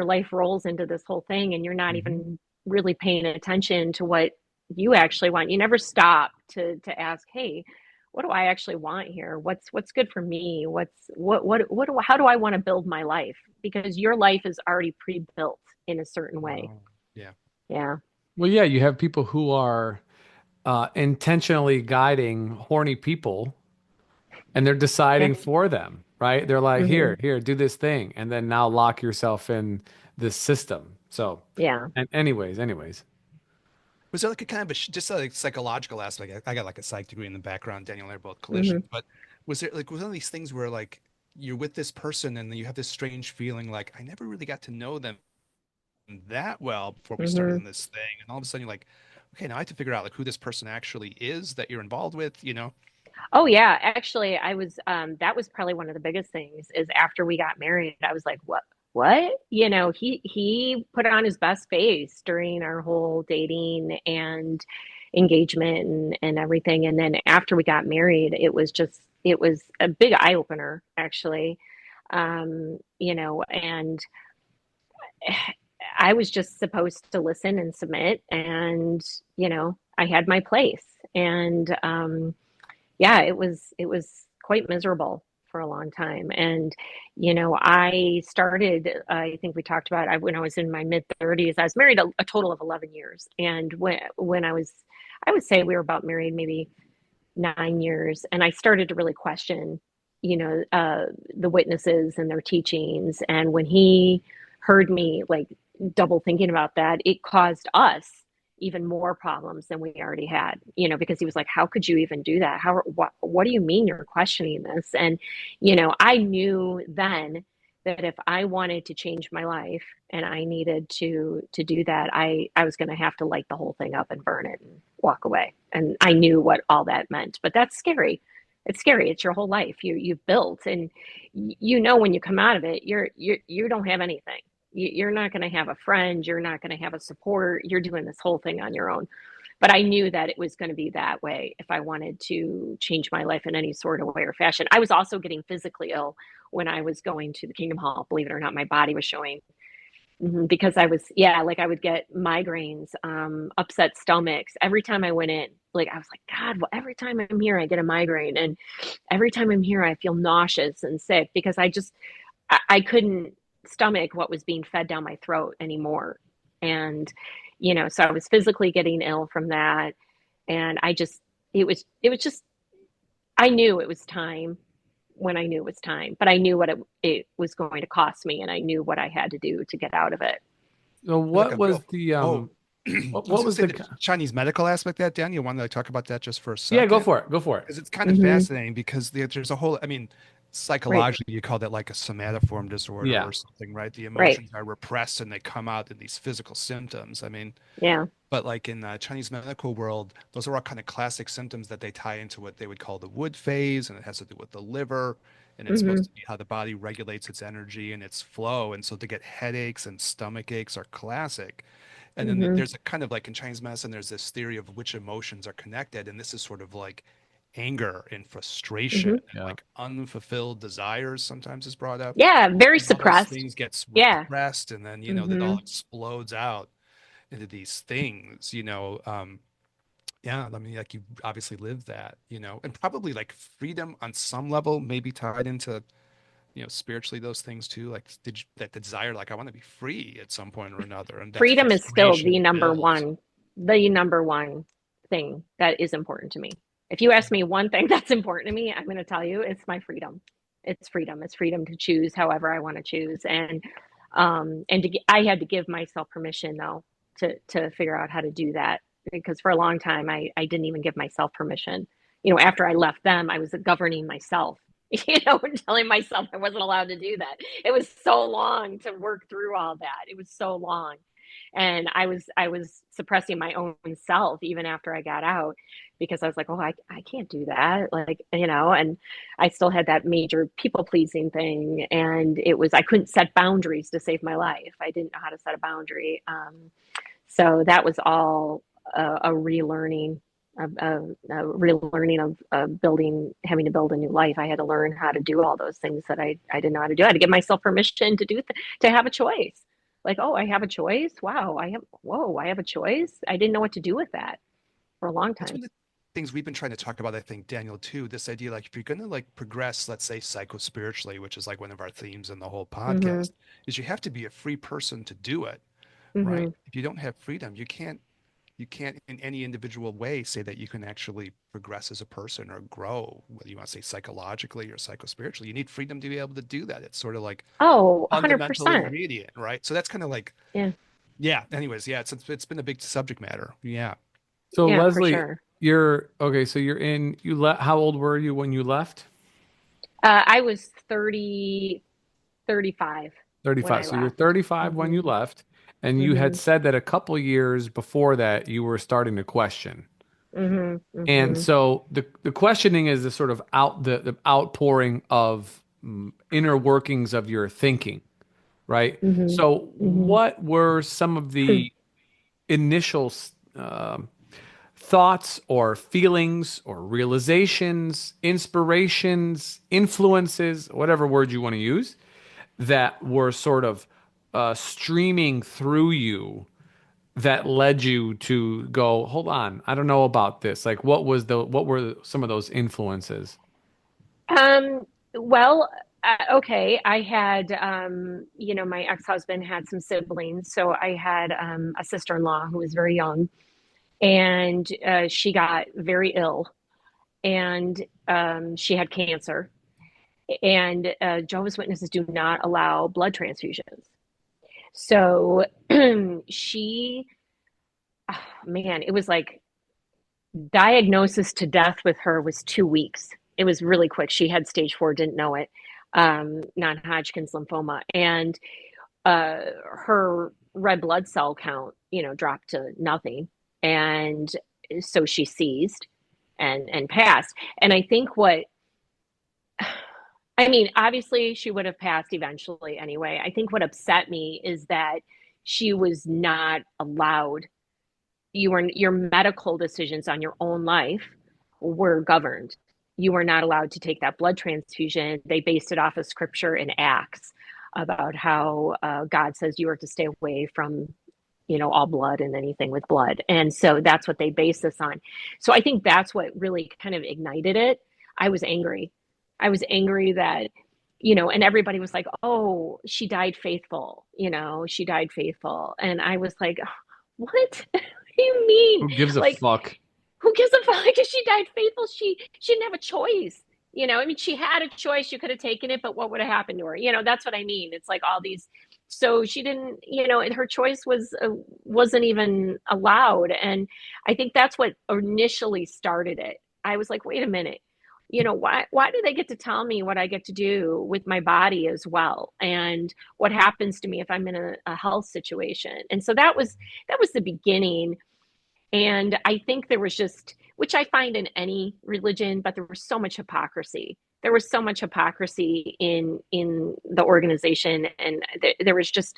life rolls into this whole thing and you're not Hmm. even really paying attention to what you actually want. You never stop to ask, hey, what do I actually want here? What's good for me? How do I want to build my life? Because your life is already pre-built in a certain way. Oh, yeah. Yeah. Well, yeah, you have people who are intentionally guiding horny people and they're Yeah. deciding for them, right? They're like, Hmm. here, do this thing, and then now lock yourself in this system. So, Yeah. and anyways, Was there like a kind of just a like psychological aspect? I got like a psych degree in the background. Daniel and I are both Hmm. collision, but was one of these things where like you're with this person and you have this strange feeling like I never really got to know them that well before we started Hmm. on this thing, and all of a sudden you're like, okay, now I have to figure out like who this person actually is that you're involved with, you know? Oh yeah, actually I was that was probably one of the biggest things is after we got married, I was like, what? He put on his best face during our whole dating and engagement and everything. And then after we got married, it was a big eye opener actually. And I was just supposed to listen and submit and, I had my place. And yeah, it was quite miserable for a long time. And I started. I think we talked about when I was in my mid 30s. I was married a total of 11 years, and when I would say we were about married maybe 9 years, and I started to really question, the witnesses and their teachings. And when he heard me like double thinking about that, it caused us even more problems than we already had, because he was like, how could you even do that? What do you mean you're questioning this? And, I knew then that if I wanted to change my life and I needed to do that, I was going to have to light the whole thing up and burn it and walk away. And I knew what all that meant. But that's scary. It's scary. It's your whole life you've built, and when you come out of it, you don't have anything. You're not going to have a friend. You're not going to have a support. You're doing this whole thing on your own. But I knew that it was going to be that way if I wanted to change my life in any sort of way or fashion. I was also getting physically ill when I was going to the Kingdom Hall. Believe it or not, my body was showing. Because I was, yeah, like I would get migraines, upset stomachs every time I went in. Like I was like, God, well, every time I'm here, I get a migraine, and every time I'm here, I feel nauseous and sick because I couldn't stomach what was being fed down my throat anymore. And, so I was physically getting ill from that. And it was just, I knew it was time when I knew it was time, but I knew what it was going to cost me and I knew what I had to do to get out of it. so Like what a was real, the oh, what I was what gonna was say the the Chinese medical aspect of that, Dan. You want to talk about that just for a yeah, second? go for it. Because it's kind of Hmm. fascinating because there's a whole, I mean, Right, psychologically, you call that like a somatoform disorder Yeah. or something, right? The right. emotions are repressed and they come out in these physical symptoms. I mean, Yeah. but like in the Chinese medical world, those are all kind of classic symptoms that they tie into what they would call the wood phase, and it has to do with the liver, and it's supposed Hmm. to be how the body regulates its energy and its flow. And so to get headaches and stomach aches are classic. And then Hmm. there's a kind of like in Chinese medicine, there's this theory of which emotions are connected, and this is sort of like anger and frustration Hmm. and Yeah. like unfulfilled desires sometimes is brought up, Yeah. Very and how those suppressed. things gets Yeah. repressed, and then that Hmm. all explodes out into these things. Yeah, I mean, like you obviously lived that, and probably like freedom on some level, maybe tied into, spiritually those things too. Like, did you, that desire, like I want to be free at some point or another, and that Freedom is still frustration builds. the number one thing that is important to me. If you ask me one thing that's important to me, I'm going to tell you it's my freedom. It's freedom. It's freedom to choose however I want to choose. And And I had to give myself permission though to figure out how to do that, because for a long time I didn't even give myself permission. After I left them, I was governing myself, telling myself I wasn't allowed to do that. It was so long to work through all that. It was so long. And I was suppressing my own self even after I got out, because I was like, oh, I can't do that. Like, and I still had that major people pleasing thing. And I couldn't set boundaries to save my life. I didn't know how to set a boundary. So that was all a relearning, of building, having to build a new life. I had to learn how to do all those things that I didn't know how to do. I had to give myself permission to have a choice. Like, oh, I have a choice. Wow, I have a choice. I didn't know what to do with that for a long That's time. one of the things we've been trying to talk about, I think, Daniel, too. This idea, like, if you're going to like progress, let's say psycho-spiritually, which is like one of our themes in the whole Hmm. podcast, is you have to be a free person to do it, right? Hmm. If you don't have freedom, you can't in any individual way say that you can actually progress as a person or grow, whether you want to say psychologically or psycho-spiritually. You need freedom to be able to do that. It's sort of like Oh, fundamental 100%. ingredient, right? So that's kind of like, Yeah, yeah. Anyways, yeah, it's been a big subject matter. Yeah. So yeah, for Leslie, sure. you're okay. So you left. How old were you when you left? I was 30, 35 when 35. I So you're left. 35 when Hmm. you left, and you had Hmm. said that a couple years before that you were starting to question. Hmm. And Hmm. so the questioning is the sort of the outpouring of inner workings of your thinking, right? Hmm. So Hmm. what were some of the initial um thoughts or feelings or realizations, inspirations, influences, whatever word you want to use, that were sort of streaming through you that led you to go, hold on, I don't know about this. Like, what were some of those influences? Well, okay. I had, my ex-husband had some siblings. So I had a sister-in-law who was very young, and she got very ill, and she had cancer. And Jehovah's Witnesses do not allow blood transfusions. So she, oh, man, it was like diagnosis to death with her was 2 weeks. It was really quick. She had stage 4, didn't know it, non-Hodgkin's lymphoma, and her red blood cell count, dropped to nothing, and so she seized and passed. And I think I mean, obviously she would have passed eventually anyway. I think what upset me is that she was not allowed. Your medical decisions on your own life were governed. You were not allowed to take that blood transfusion. They based it off of scripture in Acts about how God says you are to stay away from, all blood and anything with blood. And so that's what they based this on. So I think that's what really kind of ignited it. I was angry. I was angry that, and everybody was like, oh, she died faithful, she died faithful. And I was like, what? What do you mean? Who gives a Like, fuck? who gives a fuck if she died faithful? She didn't have a choice. I mean, she had a choice. She could have taken it, but what would have happened to her? That's what I mean. It's like all these. So she didn't. Her choice wasn't even allowed, and I think that's what initially started it. I was like, wait a minute. Why do they get to tell me what I get to do with my body as well, and what happens to me if I'm in a health situation? And so that was the beginning. And I think there was just, which I find in any religion, but there was so much hypocrisy. There was so much hypocrisy in the organization, and there was just,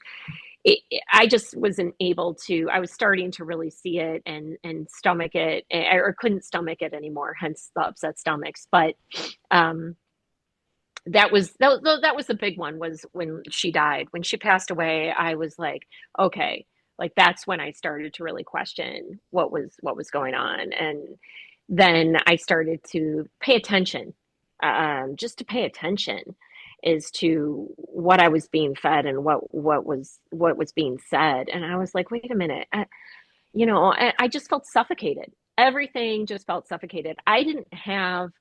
I just wasn't able to. I was starting to really see it and stomach it, or couldn't stomach it anymore. Hence the upset stomachs. But um, that was the big one, was when she died. When she passed away, I was like, okay, like that's when I started to really question what was going on. And then I started to pay attention, just to pay attention as to what I was being fed and what was being said. And I was like, wait a minute, I just felt suffocated. Everything just felt suffocated. I didn't have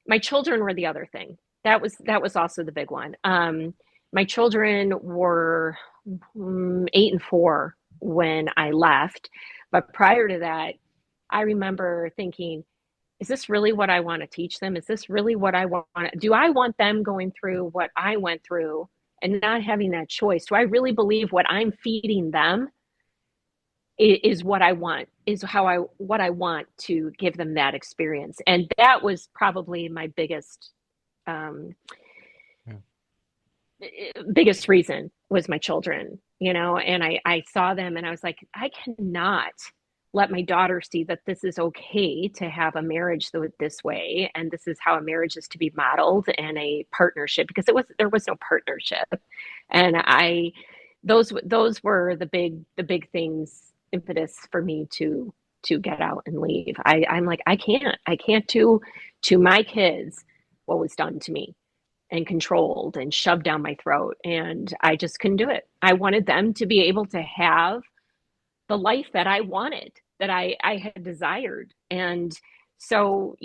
My children were the other thing. That was also the big one. My children were 8 and 4 when I left. But prior to that, I remember thinking, is this really what I want to teach them? Is this really what I want? Do I want them going through what I went through and not having that choice? Do I really believe what I'm feeding them is what I want, is what I want to give them that experience? And that was probably my um, Yeah. biggest reason was my children, and I saw them and I was like, I cannot let my daughter see that this is okay to have a marriage this way, and this is how a marriage is to be modeled, and a partnership, because there was no partnership. And those were the big things, impetus for me to get out and leave. I'm like, I can't do to my kids what was done to me and controlled and shoved down my throat. And I just couldn't do it. I wanted them to be able to have the life that I wanted, that I had desired. And so,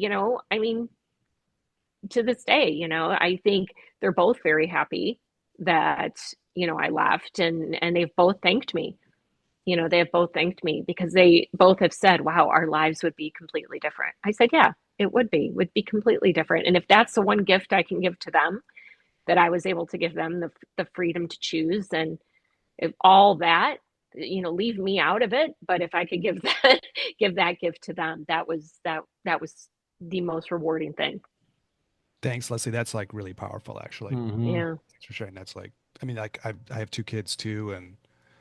I mean, to this day, I think they're both very happy that, I left, and they've both thanked me. They have both thanked me because they both have said, wow, our lives would be completely different. I said, yeah, it would be completely different. And if that's the one gift I can give to them, that I was able to give them the freedom to choose, and if all that, leave me out of it. But if I could give that give that gift to them, that was the most rewarding thing. Thanks, Leslie. That's like really powerful, actually. Hmm. Yeah. Thanks for sharing. That's like, I mean, like I have two kids too, and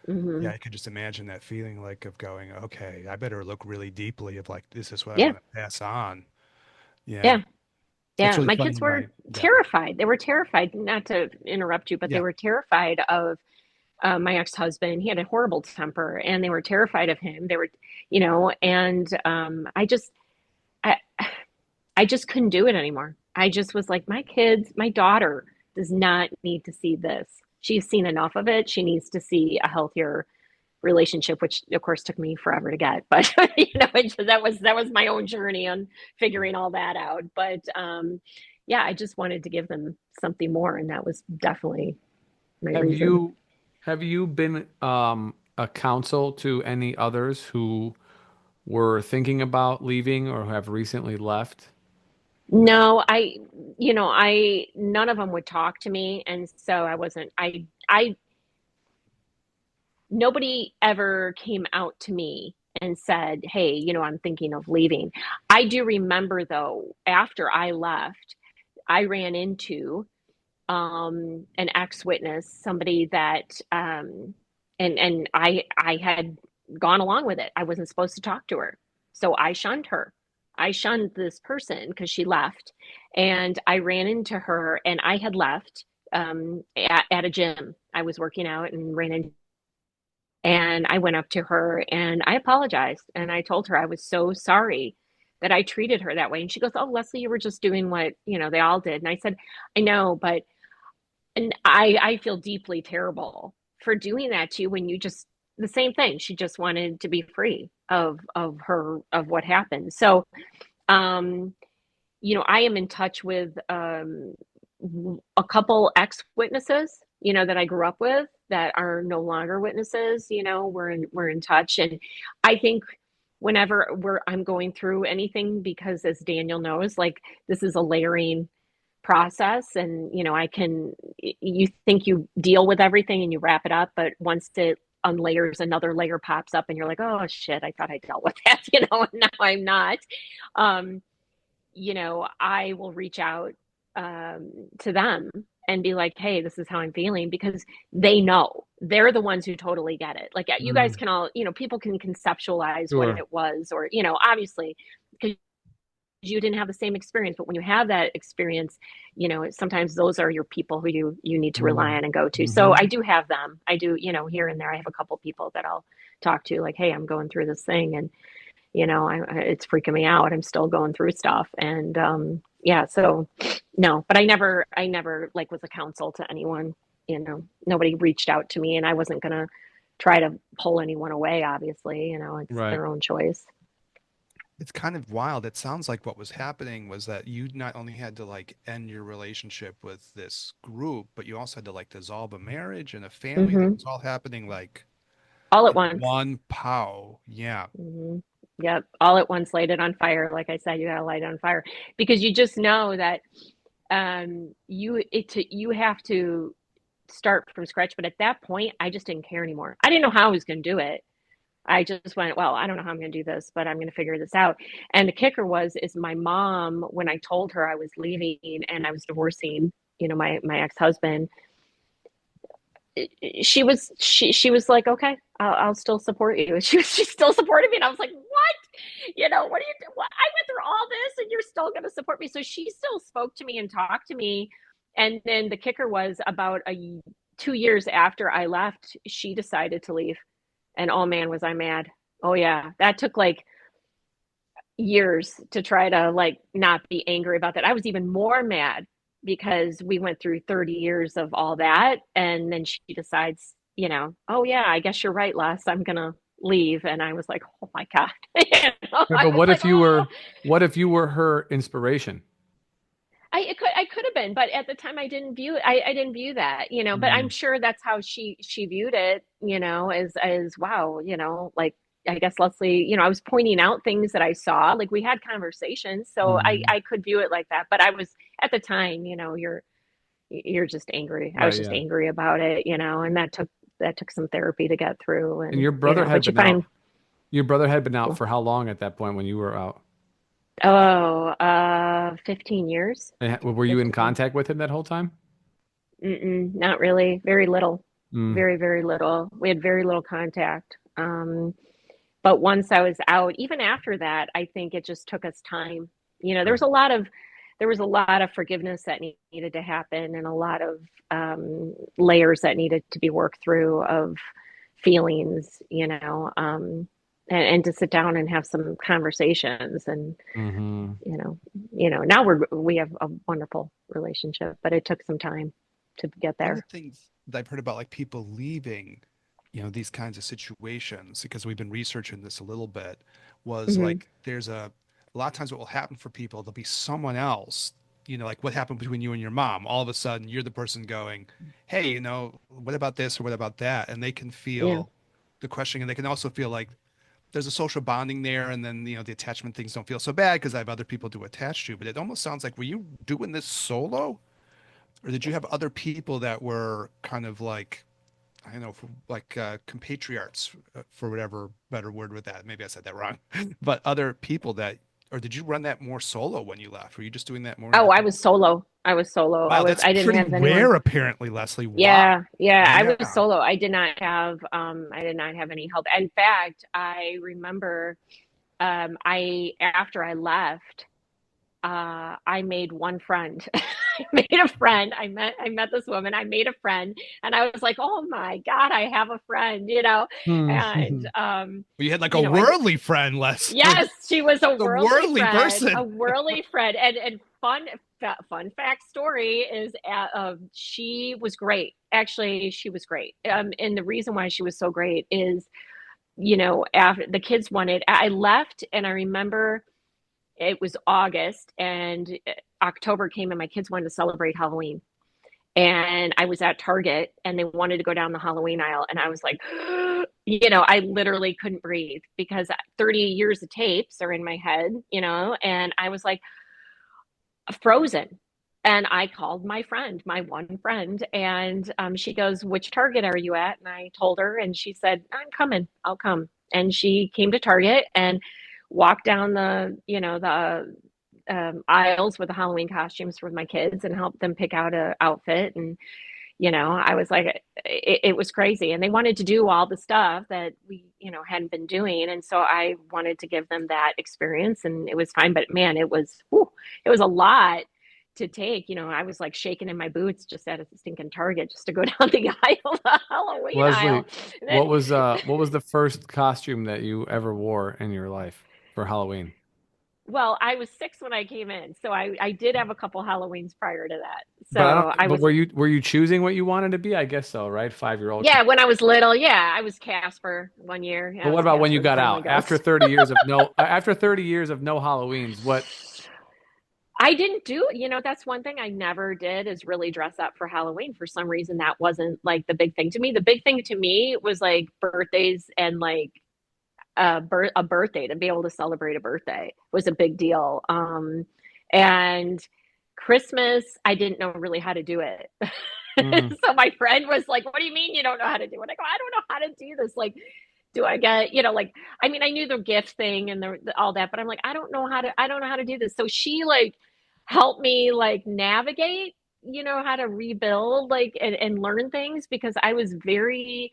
yeah, Hmm. I could just imagine that feeling like of going, okay, I better look really deeply of like, this is what I Yeah. want to pass on. Yeah, Yeah. it's Yeah. really My funny. kids were terrified. They were terrified, not to interrupt you, but they Yeah, were terrified of my ex-husband. He had a horrible temper, and they were terrified of him. They were, and I, I just couldn't do it anymore. I just was like, my daughter does not need to see this. She's seen enough of it. She needs to see a healthier relationship, which of course took me forever to get. But that was my own journey on figuring all that out. But yeah, I just wanted to give them something more, and that was definitely my Have reason. you have you been a counsel to any others who were thinking about leaving or have recently left? No, none of them would talk to me, and so I wasn't. Nobody ever came out to me and said, hey, I'm thinking of leaving. I do remember, though, after I left, I ran into an ex-witness, somebody that, and I had gone along with it. I wasn't supposed to talk to her, so I shunned her. I shunned this person because she left, and I ran into her, and I had left at a gym. I was working out and ran into, and I went up to her and I apologized, and I told her I was so sorry that I treated her that way. And she goes, "Oh, Leslie, you were just doing what, they all did." And I said, "I know, but and I feel deeply terrible for doing that to you when you just the same thing. She just wanted to be free of what happened." So, um, I am in touch with a couple ex-witnesses, that I grew up with that are no longer witnesses. We're in touch, and I think whenever I'm going through anything, because as Daniel knows, like, this is a layering process, and you think you deal with everything and you wrap it up, but once it unlayers, another layer pops up, and you're like, oh shit, I thought I dealt with that, and now I'm not. um I will reach out to them and be like, hey, this is how I'm feeling, because they're the ones who totally get it. Like, you guys Mm, can all, people can conceptualize what sure. it was, or, obviously, because you didn't have the same experience. But when you have that experience, sometimes those are your people who you need to rely Mm, on and go to. So hmm. I do have them. I do, here and there. I have a couple people that I'll talk to, like, hey, I'm going through this thing, and it's freaking me out. I'm still going through stuff, and yeah. So no, but I never like was a counsel to anyone. Nobody reached out to me, and I wasn't gonna try to pull anyone away. Obviously, it's Right. their own choice. It's kind of wild. It sounds like what was happening was that you not only had to like end your relationship with this group, but you also had to like dissolve a marriage and a family that Hmm. was all happening like All at in once. one pow. Yeah. Hmm. Yep, all at once, light it on fire. Like I said, you gotta light it on fire because you just know that you have to start from scratch. But at that point, I just didn't care anymore. I didn't know how I was going to do it. I just went, well, I don't know how I'm going to do this, but I'm going to figure this out. And the kicker is my mom, when I told her I was leaving and I was divorcing, my ex-husband, she was like, okay, I'll still support you. She still supported me, and I was like, what? What do you do? What? I went through all this, and you're still going to support me. So she still spoke to me and talked to me. And then the kicker was about 2 years after I left, she decided to leave, and oh man, was I mad. Oh yeah, that took like years to try to like not be angry about that. I was even more mad because we went through 30 years of all that, and then she decides, oh yeah, I guess you're right, Les, I'm gonna leave. And I was like, oh my God. Yeah, I but was like, oh, what if you were her inspiration? I could have been, but at the time I didn't view that, but I'm Mm. sure that's how she viewed it, as wow, like I guess Leslie, I was pointing out things that I saw, like we had conversations, so I Mhm. I could view it like that, but I was at the time, you're just angry. I was Right, just yeah. angry about it, and that took some therapy to get through, And and but you find, your brother had been out for how long at that point when you were out? oh, 15 years. And were you in 15. contact with him that whole time? Mm-mm, not really. Very little. Mm. Very, very little. We had very little contact. But once I was out, even after that, I think it just took us time. There was Right. a lot of forgiveness that needed to happen, and a lot of layers that needed to be worked through of feelings, and to sit down and have some conversations, and Hmm. you know, now we have a wonderful relationship, but it took some time to get One of there. the things that I've heard about like people leaving, these kinds of situations, because we've been researching this a little bit, was Hmm. like a lot of times what will happen for people, there'll be someone else, like what happened between you and your mom. All of a sudden, you're the person going, hey, what about this or what about that? And they can Yeah. feel the questioning, and they can also feel like there's a social bonding there, and then the attachment things don't feel so bad because I have other people to attach to. But it almost sounds like, were you doing this solo? Or did you have other people that were kind of like, I don't know, like compatriots, for whatever better word with that? Maybe I said that wrong. But other people that, or did you run that more solo when you left? Were you just doing that more Oh, I independent? was solo. I was solo. Wow, that's I didn't pretty have anyone. rare, apparently, Leslie. Wow. Yeah, yeah, I Yeah. was solo. I did not have any help. In fact, I remember I after I left, I made one friend. I made a friend. I met this woman. I made a friend, and I was like, "Oh my God, I have a friend," and Well, you had like a I worldly friend, Leslie. yes, she was a A worldly worldly friend, person. and fun fact story is she was great. Actually, she was great. And the reason why she was so great is, after the kids wanted, I left, and I remember it was August, and October came, and my kids wanted to celebrate Halloween. And I was at Target, and they wanted to go down the Halloween aisle, and I was like, I literally couldn't breathe because 30 years of tapes are in my head, and I was like frozen. And I called my friend, my one friend, and she goes, "Which Target are you at?" And I told her, and she said, "I'm coming. I'll come." And she came to Target and walked down the aisles with the Halloween costumes for my kids and helped them pick out a outfit. And I was like, it was crazy. And they wanted to do all the stuff that we, hadn't been doing. And so I wanted to give them that experience, and it was fine. But man, it was a lot to take. I was like shaking in my boots just at a stinking Target just to go down the aisle, the Halloween Leslie, aisle. And then, what was the first costume that you ever wore in your life for Halloween? Well, I was 6 when I came in, so I did have a couple Halloweens prior to that. But I don't. So I But was, were you choosing what you wanted to be? I guess so, right? 5-year-old. yeah, when I was little, yeah, I was Casper one year. Yeah, But I what was about when you Casper the got Friendly out after Ghost. 30 years of no after 30 years of no Halloweens? What? I didn't do, that's one thing I never did is really dress up for Halloween. For some reason, that wasn't like the big thing to me. The big thing to me was like birthdays and like a birthday, to be able to celebrate a birthday was a big deal. And Christmas, I didn't know really how to do it. Mm, So my friend was like, "What do you mean you don't know how to do it?" I go, "I don't know how to do this. Like, do I get, like, I mean, I knew the gift thing and all that, but I'm like, I don't know how to do this." So she like helped me like navigate, how to rebuild like and learn things because I was very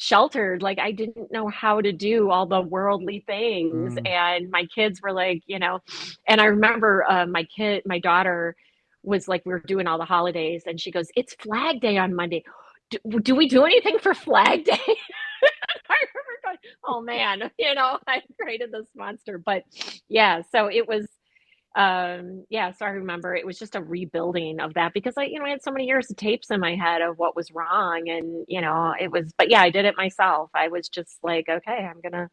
sheltered. Like I didn't know how to do all the worldly things. mm. And my kids were like, and I remember my daughter was like, we were doing all the holidays and she goes, "It's Flag Day on Monday. Do we do anything for Flag Day?" I remember going, "Oh man, I created this monster." But yeah, so it was, yeah, so I remember it was just a rebuilding of that because I had so many years of tapes in my head of what was wrong. And, it was, but yeah, I did it myself. I was just like, okay, I'm gonna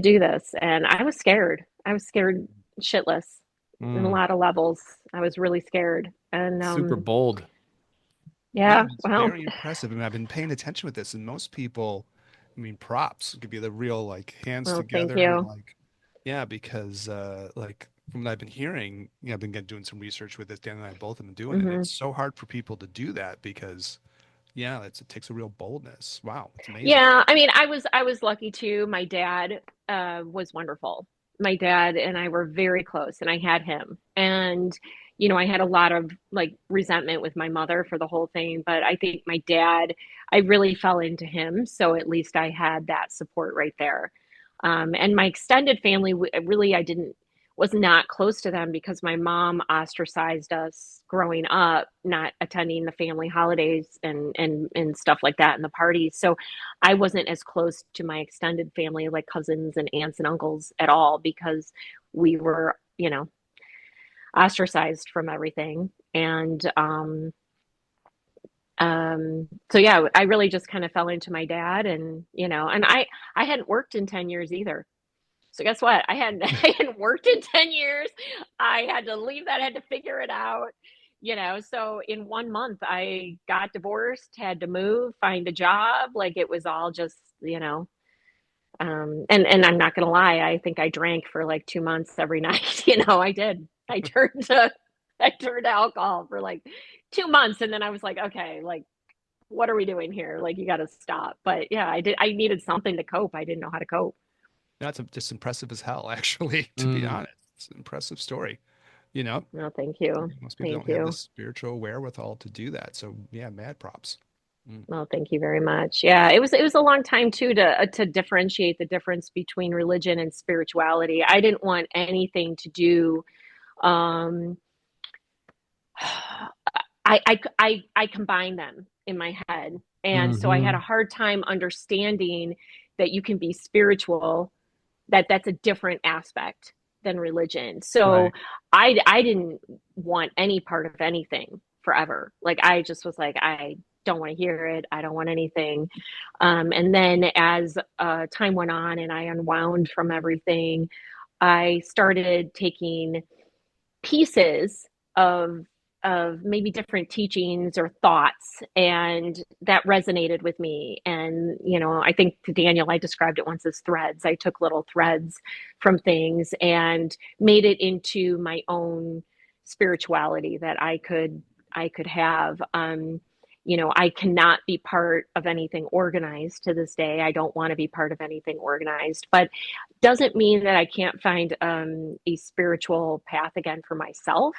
do this. And I was scared. I was scared shitless in a Mm. lot of levels. I was really scared. And, Super bold. Yeah, yeah, it's well, very impressive. I mean, I've been paying attention with this, and most people, I mean, props give you the real like hands well, thank together and you. like, yeah, because like from what I've been hearing, I've been doing some research with this. Dan and I both have been doing it. Hmm. It's so hard for people to do that because, yeah, it takes a real boldness. Wow, it's amazing. Yeah, I mean, I was lucky too. My dad was wonderful. My dad and I were very close, and I had him. And I had a lot of like resentment with my mother for the whole thing, but I think my dad, I really fell into him, so at least I had that support right there. And my extended family, really, I didn't was not close to them because my mom ostracized us growing up, not attending the family holidays and stuff like that and the parties. So I wasn't as close to my extended family, like cousins and aunts and uncles at all, because we were, ostracized from everything. And so yeah, I really just kind of fell into my dad, and and I hadn't worked in 10 years either. So guess what? I hadn't I hadn't worked in 10 years. I had to leave that, I had to figure it out. So in 1 month I got divorced, had to move, find a job. Like it was all just, and I'm not gonna lie, I think I drank for like 2 months every night. I did. I turned to alcohol for like 2 months, and then I was like, okay, like what are we doing here? Like you gotta stop. But yeah, I needed something to cope. I didn't know how to cope. That's just impressive as hell, actually, to be Mm. honest. It's an impressive story. You know, No, thank you. most people Thank don't have this you. spiritual wherewithal to do that. So yeah, mad props. Mm. Well, thank you very much. Yeah, it was a long time too to differentiate the difference between religion and spirituality. I didn't want anything to do. Um, I combine them in my head, and so I had a Hmm. hard time understanding that you can be spiritual. That's a different aspect than religion. So Right. I didn't want any part of anything forever. Like I just was like, I don't want to hear it. I don't want anything. And then as time went on and I unwound from everything, I started taking pieces of maybe different teachings or thoughts, and that resonated with me. And I think to Daniel, I described it once as threads. I took little threads from things and made it into my own spirituality that I could have. I cannot be part of anything organized to this day. I don't want to be part of anything organized, but doesn't mean that I can't find a spiritual path again for myself,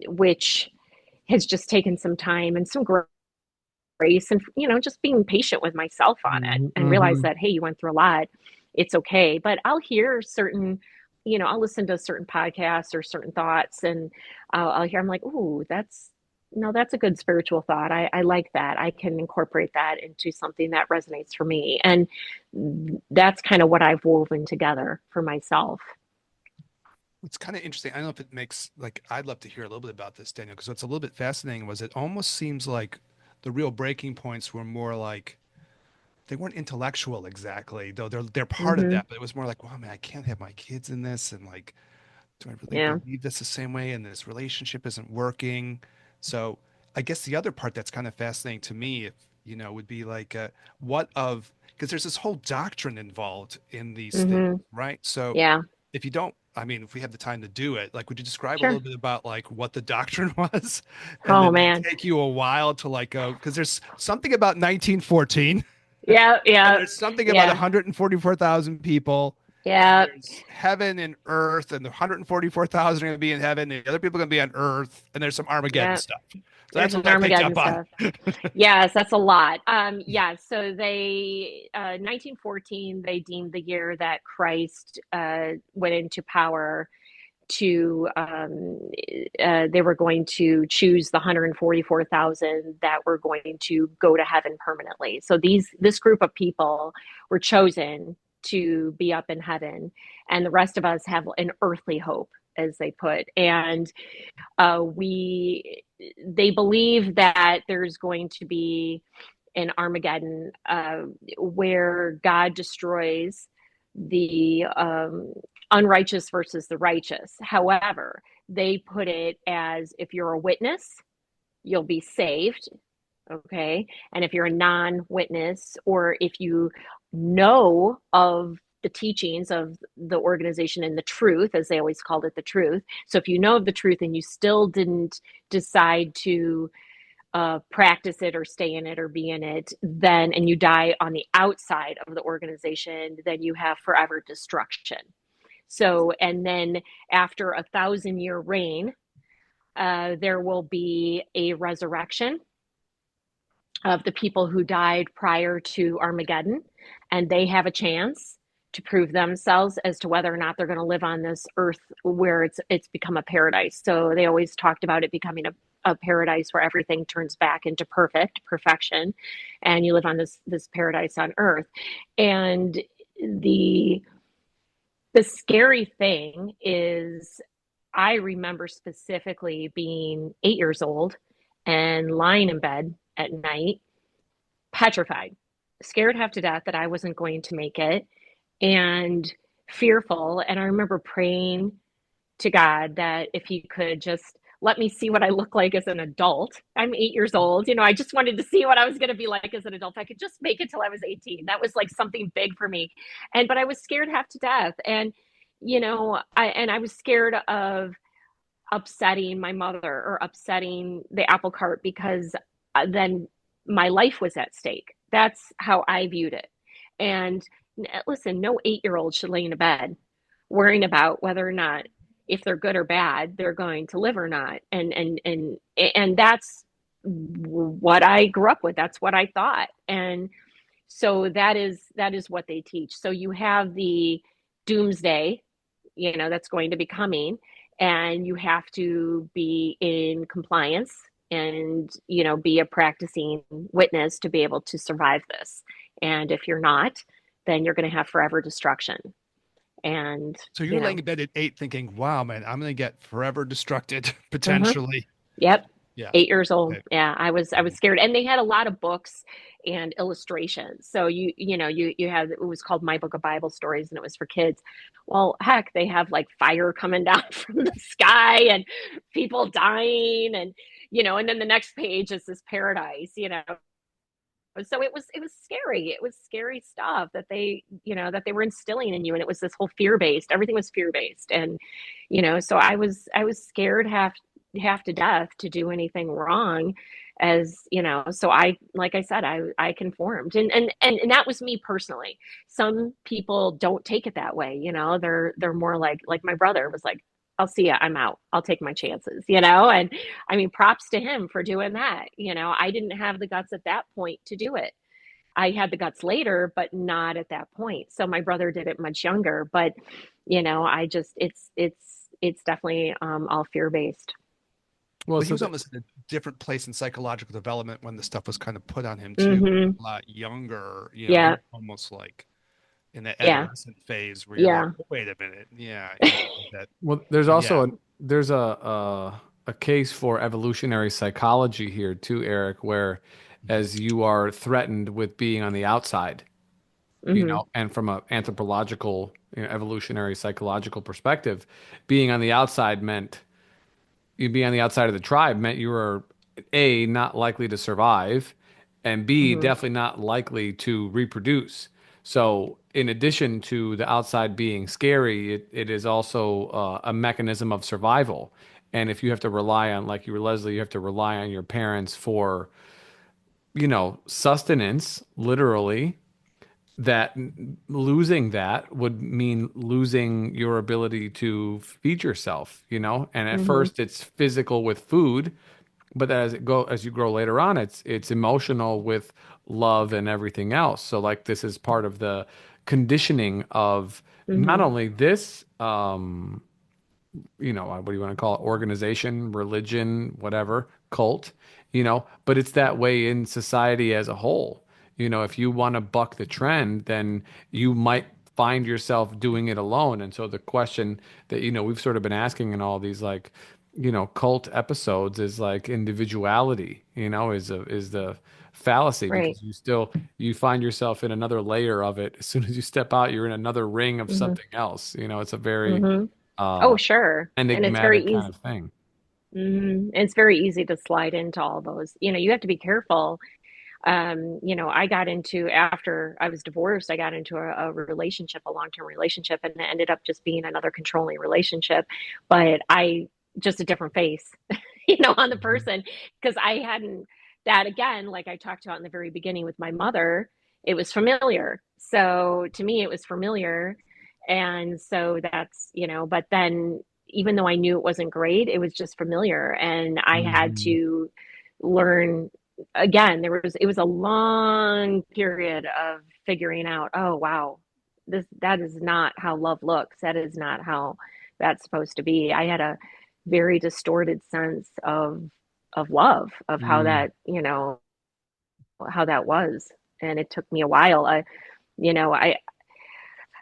which has just taken some time and some grace, and just being patient with myself on it, and realize Hmm. that, hey, you went through a lot. It's okay. But I'll hear certain, I'll listen to certain podcasts or certain thoughts, and I'll hear, I'm like, ooh, that's No, that's a good spiritual thought. I like that. I can incorporate that into something that resonates for me. And that's kind of what I've woven together for myself. It's kind of interesting. I don't know if it makes like I'd love to hear a little bit about this, Daniel, because what's a little bit fascinating was it almost seems like the real breaking points were more like they weren't intellectual exactly, though they're part of Hmm. that, but it was more like, wow, man, I can't have my kids in this, and like, do I really Yeah. believe this the same way? And this relationship isn't working. So I guess the other part that's kind of fascinating to me, if would be like, what of because there's this whole doctrine involved in these things, Hmm. right? So Yeah. if you don't, I mean, if we have the time to do it, like, would you describe a Sure. little bit about like what the doctrine was, and Oh then like man. take you a while to like go because there's something about 1914 Yeah. and Yeah. there's something about Yeah. 144,000 people, and Yeah. there's heaven and earth, and the 144,000 are going to be in heaven, and the other people are going to be on earth, and there's some Armageddon Yeah. stuff. So There's that's an what I picked Armageddon up on. stuff. Yes, that's a lot. Yeah, so they 1914 they deemed the year that Christ went into power to they were going to choose the 144,000 that were going to go to heaven permanently. So this group of people were chosen to be up in heaven, and the rest of us have an earthly hope, as they put. And we they believe that there's going to be an Armageddon where God destroys the unrighteous versus the righteous. However, they put it as if you're a witness, you'll be saved. Okay. And if you're a non witness, or if you know of the teachings of the organization and the truth, as they always called it, the truth. So if you know of the truth and you still didn't decide to practice it or stay in it or be in it, then, and you die on the outside of the organization, then you have forever destruction. So, and then after 1,000 year reign, there will be a resurrection of the people who died prior to Armageddon, and they have a chance to prove themselves as to whether or not they're going to live on this earth where it's become a paradise. So they always talked about it becoming a paradise where everything turns back into perfection, and you live on this paradise on earth. And the the scary thing is, I remember specifically being 8 years old and lying in bed at night petrified, scared half to death that I wasn't going to make it, and fearful. And I remember praying to God that if He could just let me see what I look like as an adult. I'm 8 years old. I just wanted to see what I was going to be like as an adult. If I could just make it till I was 18. That was like something big for me. But I was scared half to death. And, I was scared of upsetting my mother or upsetting the apple cart, because then my life was at stake. That's how I viewed it. And listen, no 8 year old should lay in a bed worrying about whether or not, if they're good or bad, they're going to live or not. And that's what I grew up with. That's what I thought. And so that is what they teach. So you have the doomsday, that's going to be coming, and you have to be in compliance and, be a practicing witness to be able to survive this. And if you're not, then you're going to have forever destruction. And, So you're laying in bed at 8 thinking, wow, man, I'm going to get forever destructed mhm. potentially. Yep. Yeah. 8 years old. Okay. Yeah, I was Mhm. scared. And they had a lot of books and illustrations. So you had, it was called My Book of Bible Stories, and it was for kids. Well, heck, they have like fire coming down from the sky and people dying, and then the next page is this paradise. So it was scary. It was scary stuff that they were instilling in you, and it was this whole fear-based. Everything was fear-based. And so I was scared half to death to do anything wrong, so I, like I said, I conformed. And that was me personally. Some people don't take it that way. They're more like my brother was like, I'll see ya, I'm out, I'll take my chances. And I mean, props to him for doing that. I didn't have the guts at that point to do it. I had the guts later, but not at that point. So my brother did it much younger. But I just it's definitely all fear based. Well, But he so was that, almost in a different place in psychological development when the stuff was kind of put on him too. Hmm. A lot younger, he Yeah. was almost like in the Yeah. adolescent phase where you're like, Yeah. oh, wait a minute, yeah, that, well, there's but yeah. also there's a case for evolutionary psychology here too, Eric, where as you are threatened with being on the outside, Hmm. and from a anthropological, evolutionary psychological perspective, being on the outside meant you be on the outside of the tribe meant you were A, not likely to survive, and B, Hmm. definitely not likely to reproduce. So, in addition to the outside being scary, it is also a mechanism of survival. And if you have to rely on, like you were Leslie, you have to rely on your parents for, sustenance, literally, that losing that would mean losing your ability to feed yourself, And at Hmm. first it's physical with food, but as you grow later on, it's emotional with love and everything else. So like this is part of the conditioning of not Hmm. only this what do you want to call it? Organization, religion, whatever, cult, but it's that way in society as a whole. If you want to buck the trend, then you might find yourself doing it alone. And so the question that, we've sort of been asking in all these like, cult episodes is like individuality, is the fallacy Right. because you find yourself in another layer of it. As soon as you step out, you're in another ring of Hmm. something else. It's a very Hmm. Oh, uh sure. And it's very enigmatic kind easy. of thing. It's very easy to slide into all those. You have to be careful. I got into after I was divorced, I got into a relationship, a long-term relationship, and it ended up just being another controlling relationship. But I just a different face, on the Mhm. person because I hadn't that again, like I talked about in the very beginning with my mother, it was familiar. So to me, it was familiar. And so but then even though I knew it wasn't great, it was just familiar. And I had Mhm. to learn again, it was a long period of figuring out, oh wow, that is not how love looks. That is not how that's supposed to be. I had a very distorted sense of love, of how Mm. how that was. And it took me a while. You know, I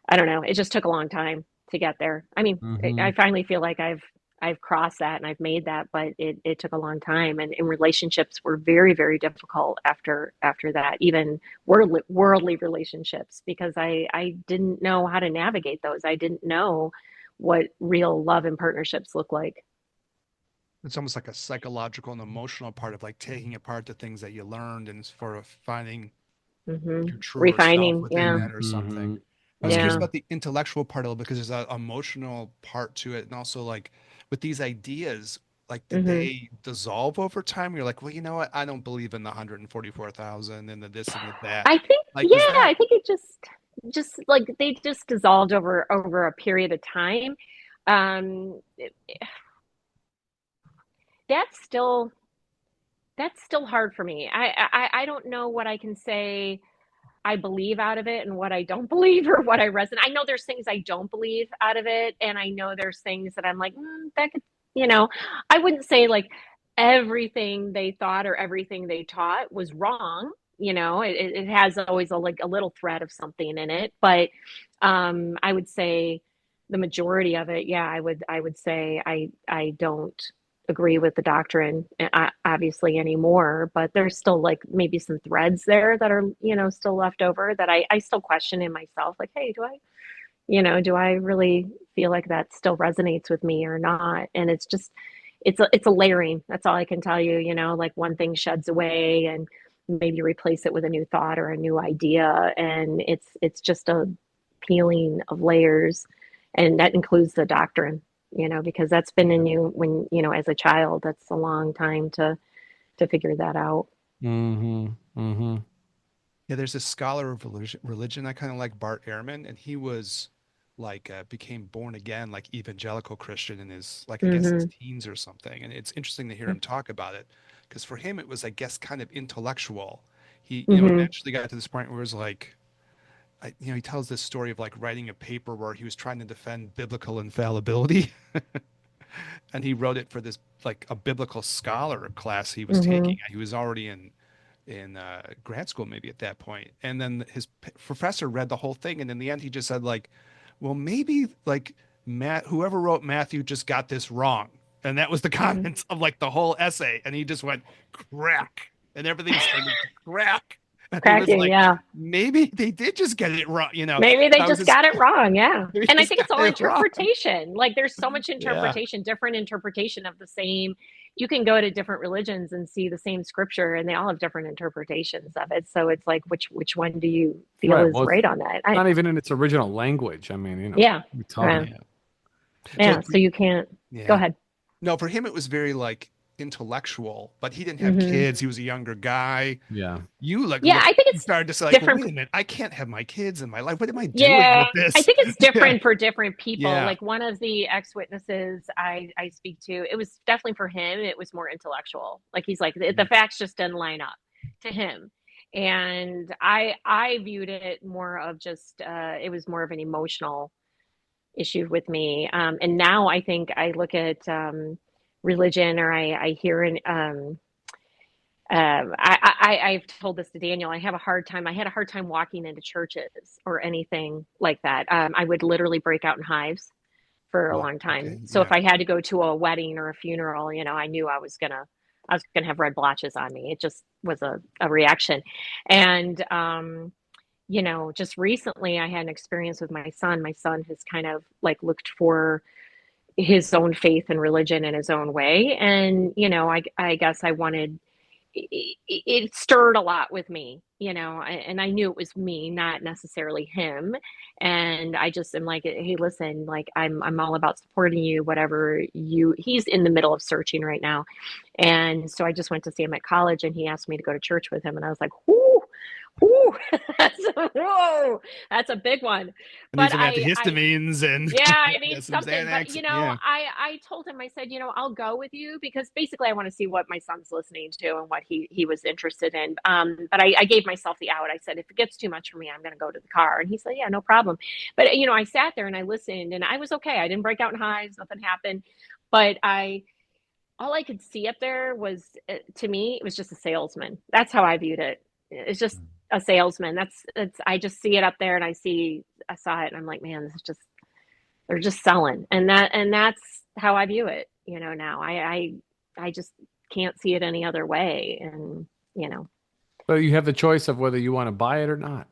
I don't know. It just took a long time to get there. I mean, I Mhm. finally feel like I've crossed that and I've made that, but it took a long time. And relationships were very, very difficult after that, even worldly relationships, because I didn't know how to navigate those. I didn't know what real love and partnerships look like. It's almost like a psychological and emotional part of like taking apart the things that you learned and sort of finding Hmm. your truer self Refining, within yeah, that or something. Mhm. I was curious Mhm. yeah. about the intellectual part of it because there's an emotional part to it, and also like with these ideas, like did Hmm. they dissolve over time? You're like, well, you know what? I don't believe in the 144,000 and the this and the that. I think, Like, yeah, is I that think it just like they just dissolved over a period of time. Um, that's still that's still hard for me. I don't know what I can say I believe out of it and what I don't believe or what I resonate. I know there's things I don't believe out of it, and I know there's things that I'm like that could, I wouldn't say like everything they thought or everything they taught was wrong. It has always like a little thread of something in it, but I would say the majority of it, yeah, I would say I don't agree with the doctrine obviously anymore, but there's still like maybe some threads there that are still left over that I still question in myself, like, hey, do I really feel like that still resonates with me or not? And it's a layering. That's all I can tell you. Like one thing sheds away and maybe replace it with a new thought or a new idea, and it's just a peeling of layers, and that includes the doctrine. Because that's been in you when as a child. That's a long time to figure that out. Mhm. Mhm. yeah, there's a scholar of religion I kind of like, Bart Ehrman, and he was like became born again, like evangelical Christian in his like I guess his Hmm. teens or something. And it's interesting to hear him talk about it because for him it was I guess kind of intellectual. He Hmm. eventually got to this point where it was like he tells this story of like writing a paper where he was trying to defend biblical infallibility. and he wrote it for this like a biblical scholar class he was Hmm. taking. He was already in grad school maybe at that point, and then his professor read the whole thing, and in the end he just said like, well, maybe like Matt, whoever wrote Matthew just got this wrong, and that was the Hmm. comments of like the whole essay, and he just went crack, and everything started to crack. And he was Cracking, like, yeah. maybe they did just get it wrong, you know. Maybe they I was just just got it wrong. Yeah. maybe And I just think got it's all it wrong. interpretation. Like there's so much Yeah. interpretation, different interpretation of the same. You can go to different religions and see the same scripture and they all have different interpretations of it. So it's like which one do you feel Right. is Well, it's right on that? I not even in its original language. I mean, yeah. we're Yeah. talking. Yeah. So Yeah. So you can't go yeah. ahead. No, for him it was very like intellectual, but he didn't have Hmm. kids. He was a younger guy. Yeah. You like Yeah, I think you it's started to say like, well, different. wait a minute, I can't have my kids in my life. What am I doing Yeah, with I this? think it's Yeah. different for different people. Yeah. Like one of the ex-witnesses I speak to, it was definitely for him, it was more intellectual. Like he's like the facts just didn't line up to him. And I viewed it more of just it was more of an emotional issue with me. And now I think I look at religion or I hear an I've told this to Daniel. I have a hard time. I had a hard time walking into churches or anything like that. I would literally break out in hives for a Wow. long time. Okay. So if Yeah. I had to go to a wedding or a funeral, I knew I was gonna have red blotches on me. It just was a reaction. And just recently I had an experience with my son. My son has kind of like looked for his own faith and religion in his own way. And, I guess I wanted it stirred a lot with me, and I knew it was me, not necessarily him. And I just am like, hey, listen, like I'm all about supporting you, whatever he's in the middle of searching right now. And so I just went to see him at college and he asked me to go to church with him. And I was like, whoo, whoo, whoa, that's a big one. I need But some antihistamines and yeah, I need some something. But Xanax. Yeah. I told him, I said, I'll go with you because basically I want to see what my son's listening to and what he was interested in. But I gave myself the out. I said, if it gets too much for me, I'm going to go to the car. And he said, yeah, no problem. But I sat there and I listened and I was okay. I didn't break out in hives. Nothing happened. But all I could see up there was, to me, it was just a salesman. That's how I viewed it. It's just a salesman. I just see it up there and I saw it and I'm like, man, this is just, they're just selling. And that's how I view it, now. I just can't see it any other way. And, But you have the choice of whether you want to buy it or not.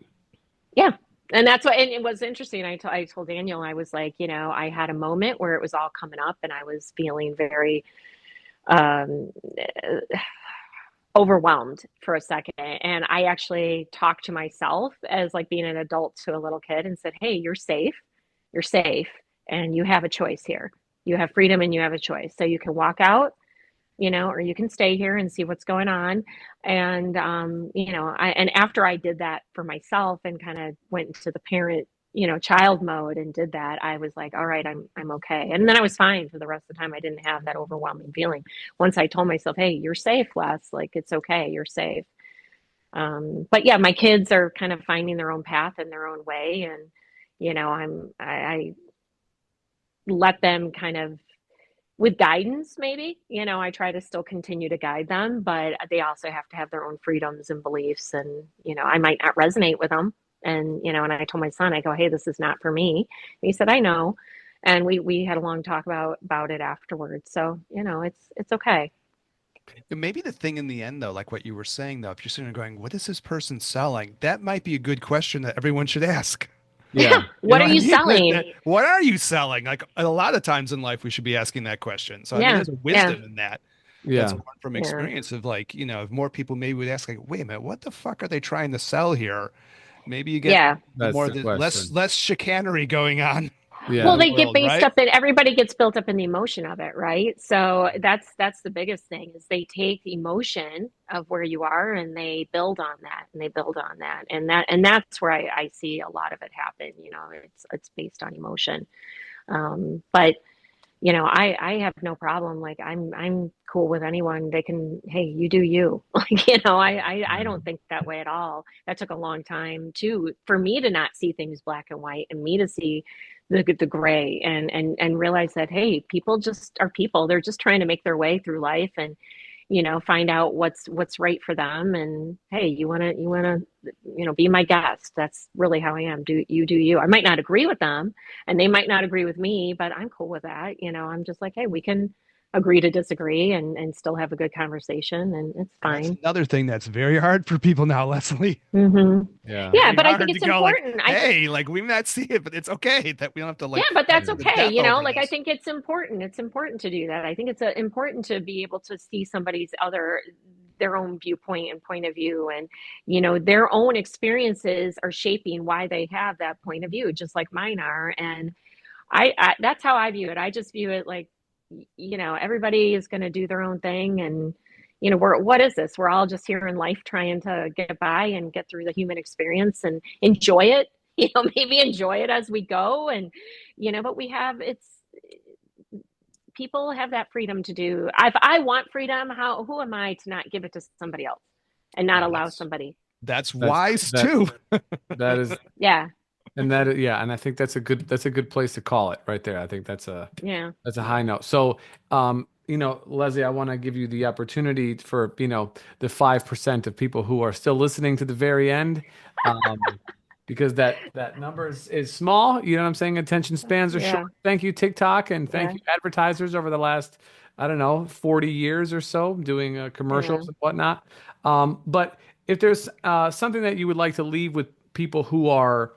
yeah. And that's what, and it was interesting. I told Daniel, I was like, I had a moment where it was all coming up and I was feeling very, um, overwhelmed for a second. And I actually talked to myself as like being an adult to a little kid and said, hey, you're safe, and you have a choice here. You have freedom and you have a choice. So you can walk out, or you can stay here and see what's going on. And, and after I did that for myself and kind of went into the parent, child mode and did that, I was like, all right, I'm okay. And then I was fine for the rest of the time. I didn't have that overwhelming feeling. Once I told myself, hey, you're safe, Les, like it's okay, you're safe. But yeah, my kids are kind of finding their own path in their own way. And, I let them kind of with guidance, maybe, I try to still continue to guide them, but they also have to have their own freedoms and beliefs. And, I might not resonate with them. And I told my son, I go, hey, this is not for me. And he said, I know. And we had a long talk about it afterwards. So, it's okay. And maybe the thing in the end, though, like what you were saying, though, if you're sitting there going, what is this person selling? That might be a good question that everyone should ask. Yeah. Yeah. You What know are what I you mean? selling? What are you selling? Like a lot of times in life, we should be asking that question. So, I mean, Yeah. there's a Yeah. wisdom in that. That's Yeah. learned from Yeah. experience of like, if more people maybe would ask, like, wait a minute, what the fuck are they trying to sell here? Maybe you get Yeah. That's more the of the less question. less chicanery going on in Well, Yeah. the they get world, based right? up in everybody gets built up in the emotion of it, right? So that's the biggest thing is they take the emotion of where you are and they build on that and they build on that. And that's where I see a lot of it happen. It's based on emotion. But I have no problem. Like I'm cool with anyone. They can, hey, you do you. Like, I don't think that way at all. That took a long time too for me to not see things black and white and me to see the gray, and realize that, hey, people just are people. They're just trying to make their way through life, and find out what's right for them. And hey, you want to be my guest. That's really how I am. Do you. I might not agree with them, and they might not agree with me, but I'm cool with that. I'm just like, hey, we can agree to disagree, and still have a good conversation, and it's That's fine. another thing that's very hard for people now, Leslie. Hmm. Yeah. Yeah, Very but I think hard to it's go like, important. hey, like we may not see it, but it's okay that we don't have to Yeah, like but fight that's to the okay. death over Like, I this. think it's important. It's important to do that. I think it's important to be able to see their own viewpoint and point of view, and their own experiences are shaping why they have that point of view, just like mine are. And I that's how I view it. I just view it like, everybody is going to do their own thing, and what is this? We're all just here in life trying to get by and get through the human experience and enjoy it. Maybe enjoy it as we go, and but people have that freedom to do. If I want freedom, who am I to not give it to somebody else and not Oh, allow that's somebody? that's That's wise that too. that is Yeah, and that yeah, and I think that's a good place to call it right there. I think yeah. that's a high note. So, Leslie, I want to give you the opportunity for, the 5% of people who are still listening to the very end, because that number is small. You know what I'm saying? Attention spans are short. Yeah, Thank you, TikTok, and thank yeah, you, advertisers, over the last, I don't know, 40 years or so, doing yeah. commercials and whatnot. But if there's something that you would like to leave with people who are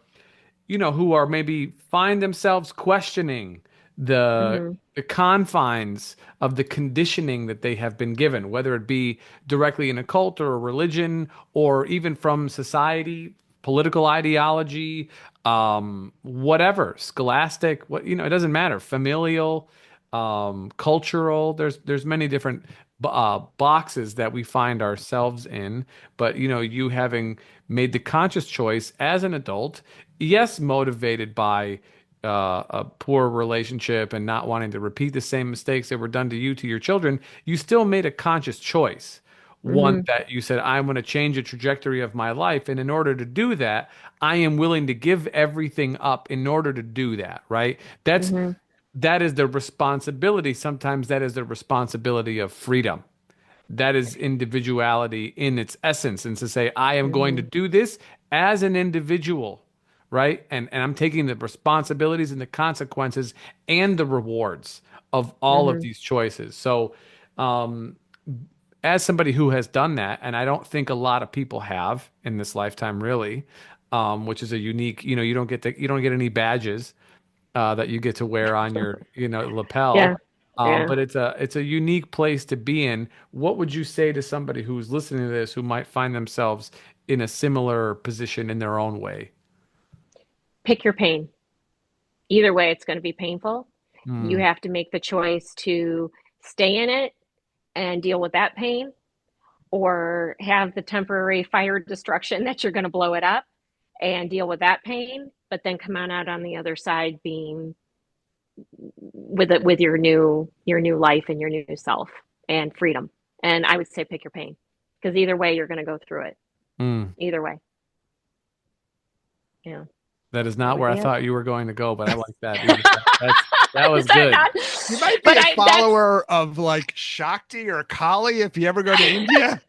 maybe find themselves questioning the Hmm. the confines of the conditioning that they have been given, whether it be directly in a cult or a religion, or even from society, political ideology, whatever, scholastic, it doesn't matter, familial, cultural. There's many different boxes that we find ourselves in, but you having made the conscious choice as an adult, yes, motivated by a poor relationship and not wanting to repeat the same mistakes that were done to you to your children, you still made a conscious choice. One Hmm. that you said, I'm going to change the trajectory of my life. And in order to do that, I am willing to give everything up in order to do that, right? Hmm. That is the responsibility. Sometimes that is the responsibility of freedom. That is individuality in its essence. And to say, I am going to Hmm. do this as an individual, right? And I'm taking the responsibilities and the consequences and the rewards of all of Hmm. these choices. So, um, as somebody who has done that, and I don't think a lot of people have in this lifetime, really, which is a unique, you don't get any badges that you get to wear on your, lapel. Yeah, yeah. But it's a unique place to be in. What would you say to somebody who's listening to this who might find themselves in a similar position in their own way? Pick your pain. Either way, it's going to be painful. You Mm, have to make the choice to stay in it and deal with that pain, or have the temporary fire destruction that you're going to blow it up and deal with that pain, but then come on the other side being with it, with your new life and your new self and freedom. And I would say pick your pain, because either way you're going to go through it. mm. Either way. Yeah. That is That not would where I be it. thought you were going to go, but I like that. That Is was that good. not? You might be But a I that's follower of like Shakti or Kali if you ever go to India.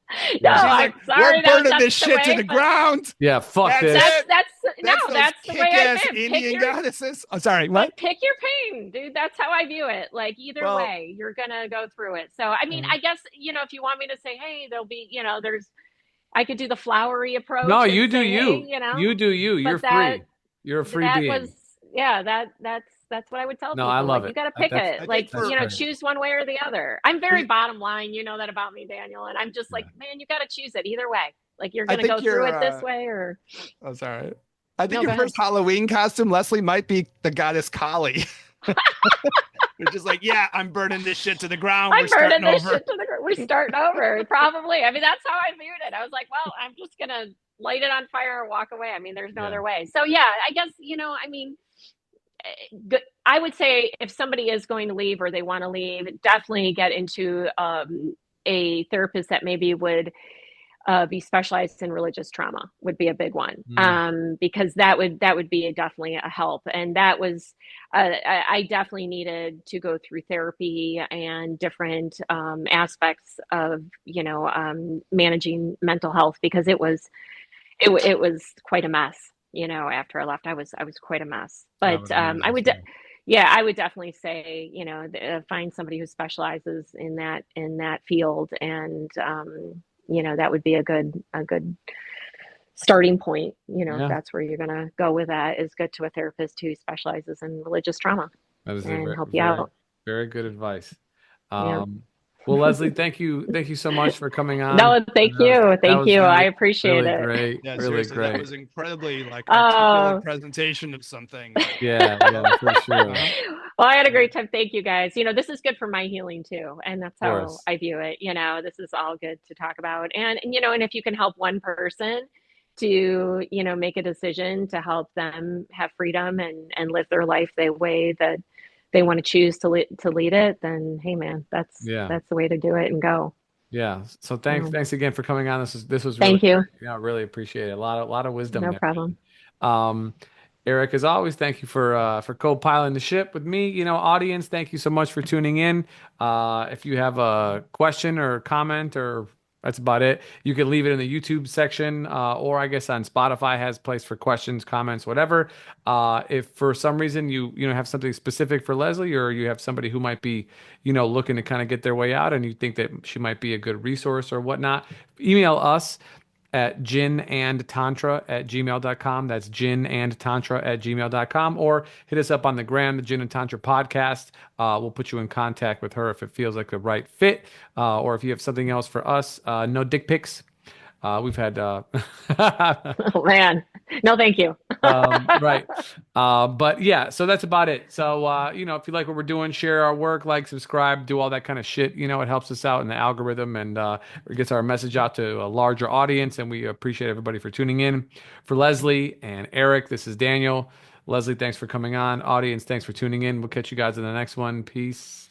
no, Yeah. She's like, I'm we're sorry burning that's this the shit to way, the but ground. Yeah, fuck That's this. that's it. that's no, That's those that's the way I kick-ass live. Pick Indian your goddesses. Oh, sorry, what? But pick your pain, dude. That's how I view it. Like, either Well, way, you're gonna go through it. So, I mean, I guess, if you want me to say, hey, there'll be, I could do the flowery No, approach and you do say, hey, you. You do you. You're but that free. You're a free that was, being. yeah, that's what I would tell No, I people. love Like, you it. got to That- pick That's it. I think Like, that's for great. choose one way or the other. I'm very the, bottom line. You know that about me, Daniel. And I'm just like, Yeah. man, you got to choose it either way. Like, you're I gonna think go through your it this way, or oh sorry. I think no? your Go ahead. first Halloween costume, Leslie, might be the goddess Kali. You're just like, yeah, I'm burning this shit to the ground. We're I'm starting burning this over. shit to the ground. We're starting over. Probably. I mean, that's how I viewed it. I was like, well, I'm just gonna light it on fire and walk away. I mean, there's no Yeah. other way. So yeah, I guess, I mean, I would say if somebody is going to leave or they want to leave, definitely get into a therapist that maybe would be specialized in religious trauma would be a big one, Mm. because that would be definitely a help. And that was I definitely needed to go through therapy and different aspects of managing mental health, because it was quite a mess. After I left, I was quite a mess. I But would imagine so. yeah, I would definitely say, find somebody who specializes in that field, and that would be a good starting point. If Yeah, that's where you're gonna go with that, is go to a therapist who specializes in religious trauma that is a and very, help you very, out. very good advice. Yeah. Um, well, Leslie, thank you so much for coming on. No, thank That was you. that Thank was you. I really, appreciate really it. great, Yeah, really seriously, that great. was incredibly like articulate Oh, presentation of something. Yeah, yeah, for sure. Of Uh-huh. well, I had a Yeah. great time. Thank you guys. This is good for my healing too. And that's how course. I view it. This is all good to talk about. And if you can help one person to, make a decision to help them have freedom and live their life the way that they want to choose to lead it, then hey man, that's Yeah, that's the way to do it and go. yeah. So thanks, So, thanks again for coming on. This was really thank you. great. Yeah, I really appreciate it. A lot of wisdom No there. problem. Um, Eric, as always, thank you for co-piloting the ship with me. Audience, thank you so much for tuning in. If you have a question or comment, or that's about it, you can leave it in the YouTube section, or I guess on Spotify has a place for questions, comments, whatever. If for some reason you have something specific for Leslie, or you have somebody who might be looking to kind of get their way out, and you think that she might be a good resource or whatnot, email us at ginandtantra@gmail.com. That's ginandtantra@gmail.com. Or hit us up on the gram, the Gin and Tantra podcast. We'll put you in contact with her if it feels like the right fit. Or if you have something else for us, no dick pics. We've had Oh man. No, thank you. right. But yeah, so that's about it. So, if you like what we're doing, share our work, like, subscribe, do all that kind of shit. It helps us out in the algorithm, and it gets our message out to a larger audience. And we appreciate everybody for tuning in. For Leslie and Eric, this is Daniel. Leslie, thanks for coming on. Audience, thanks for tuning in. We'll catch you guys in the next one. Peace.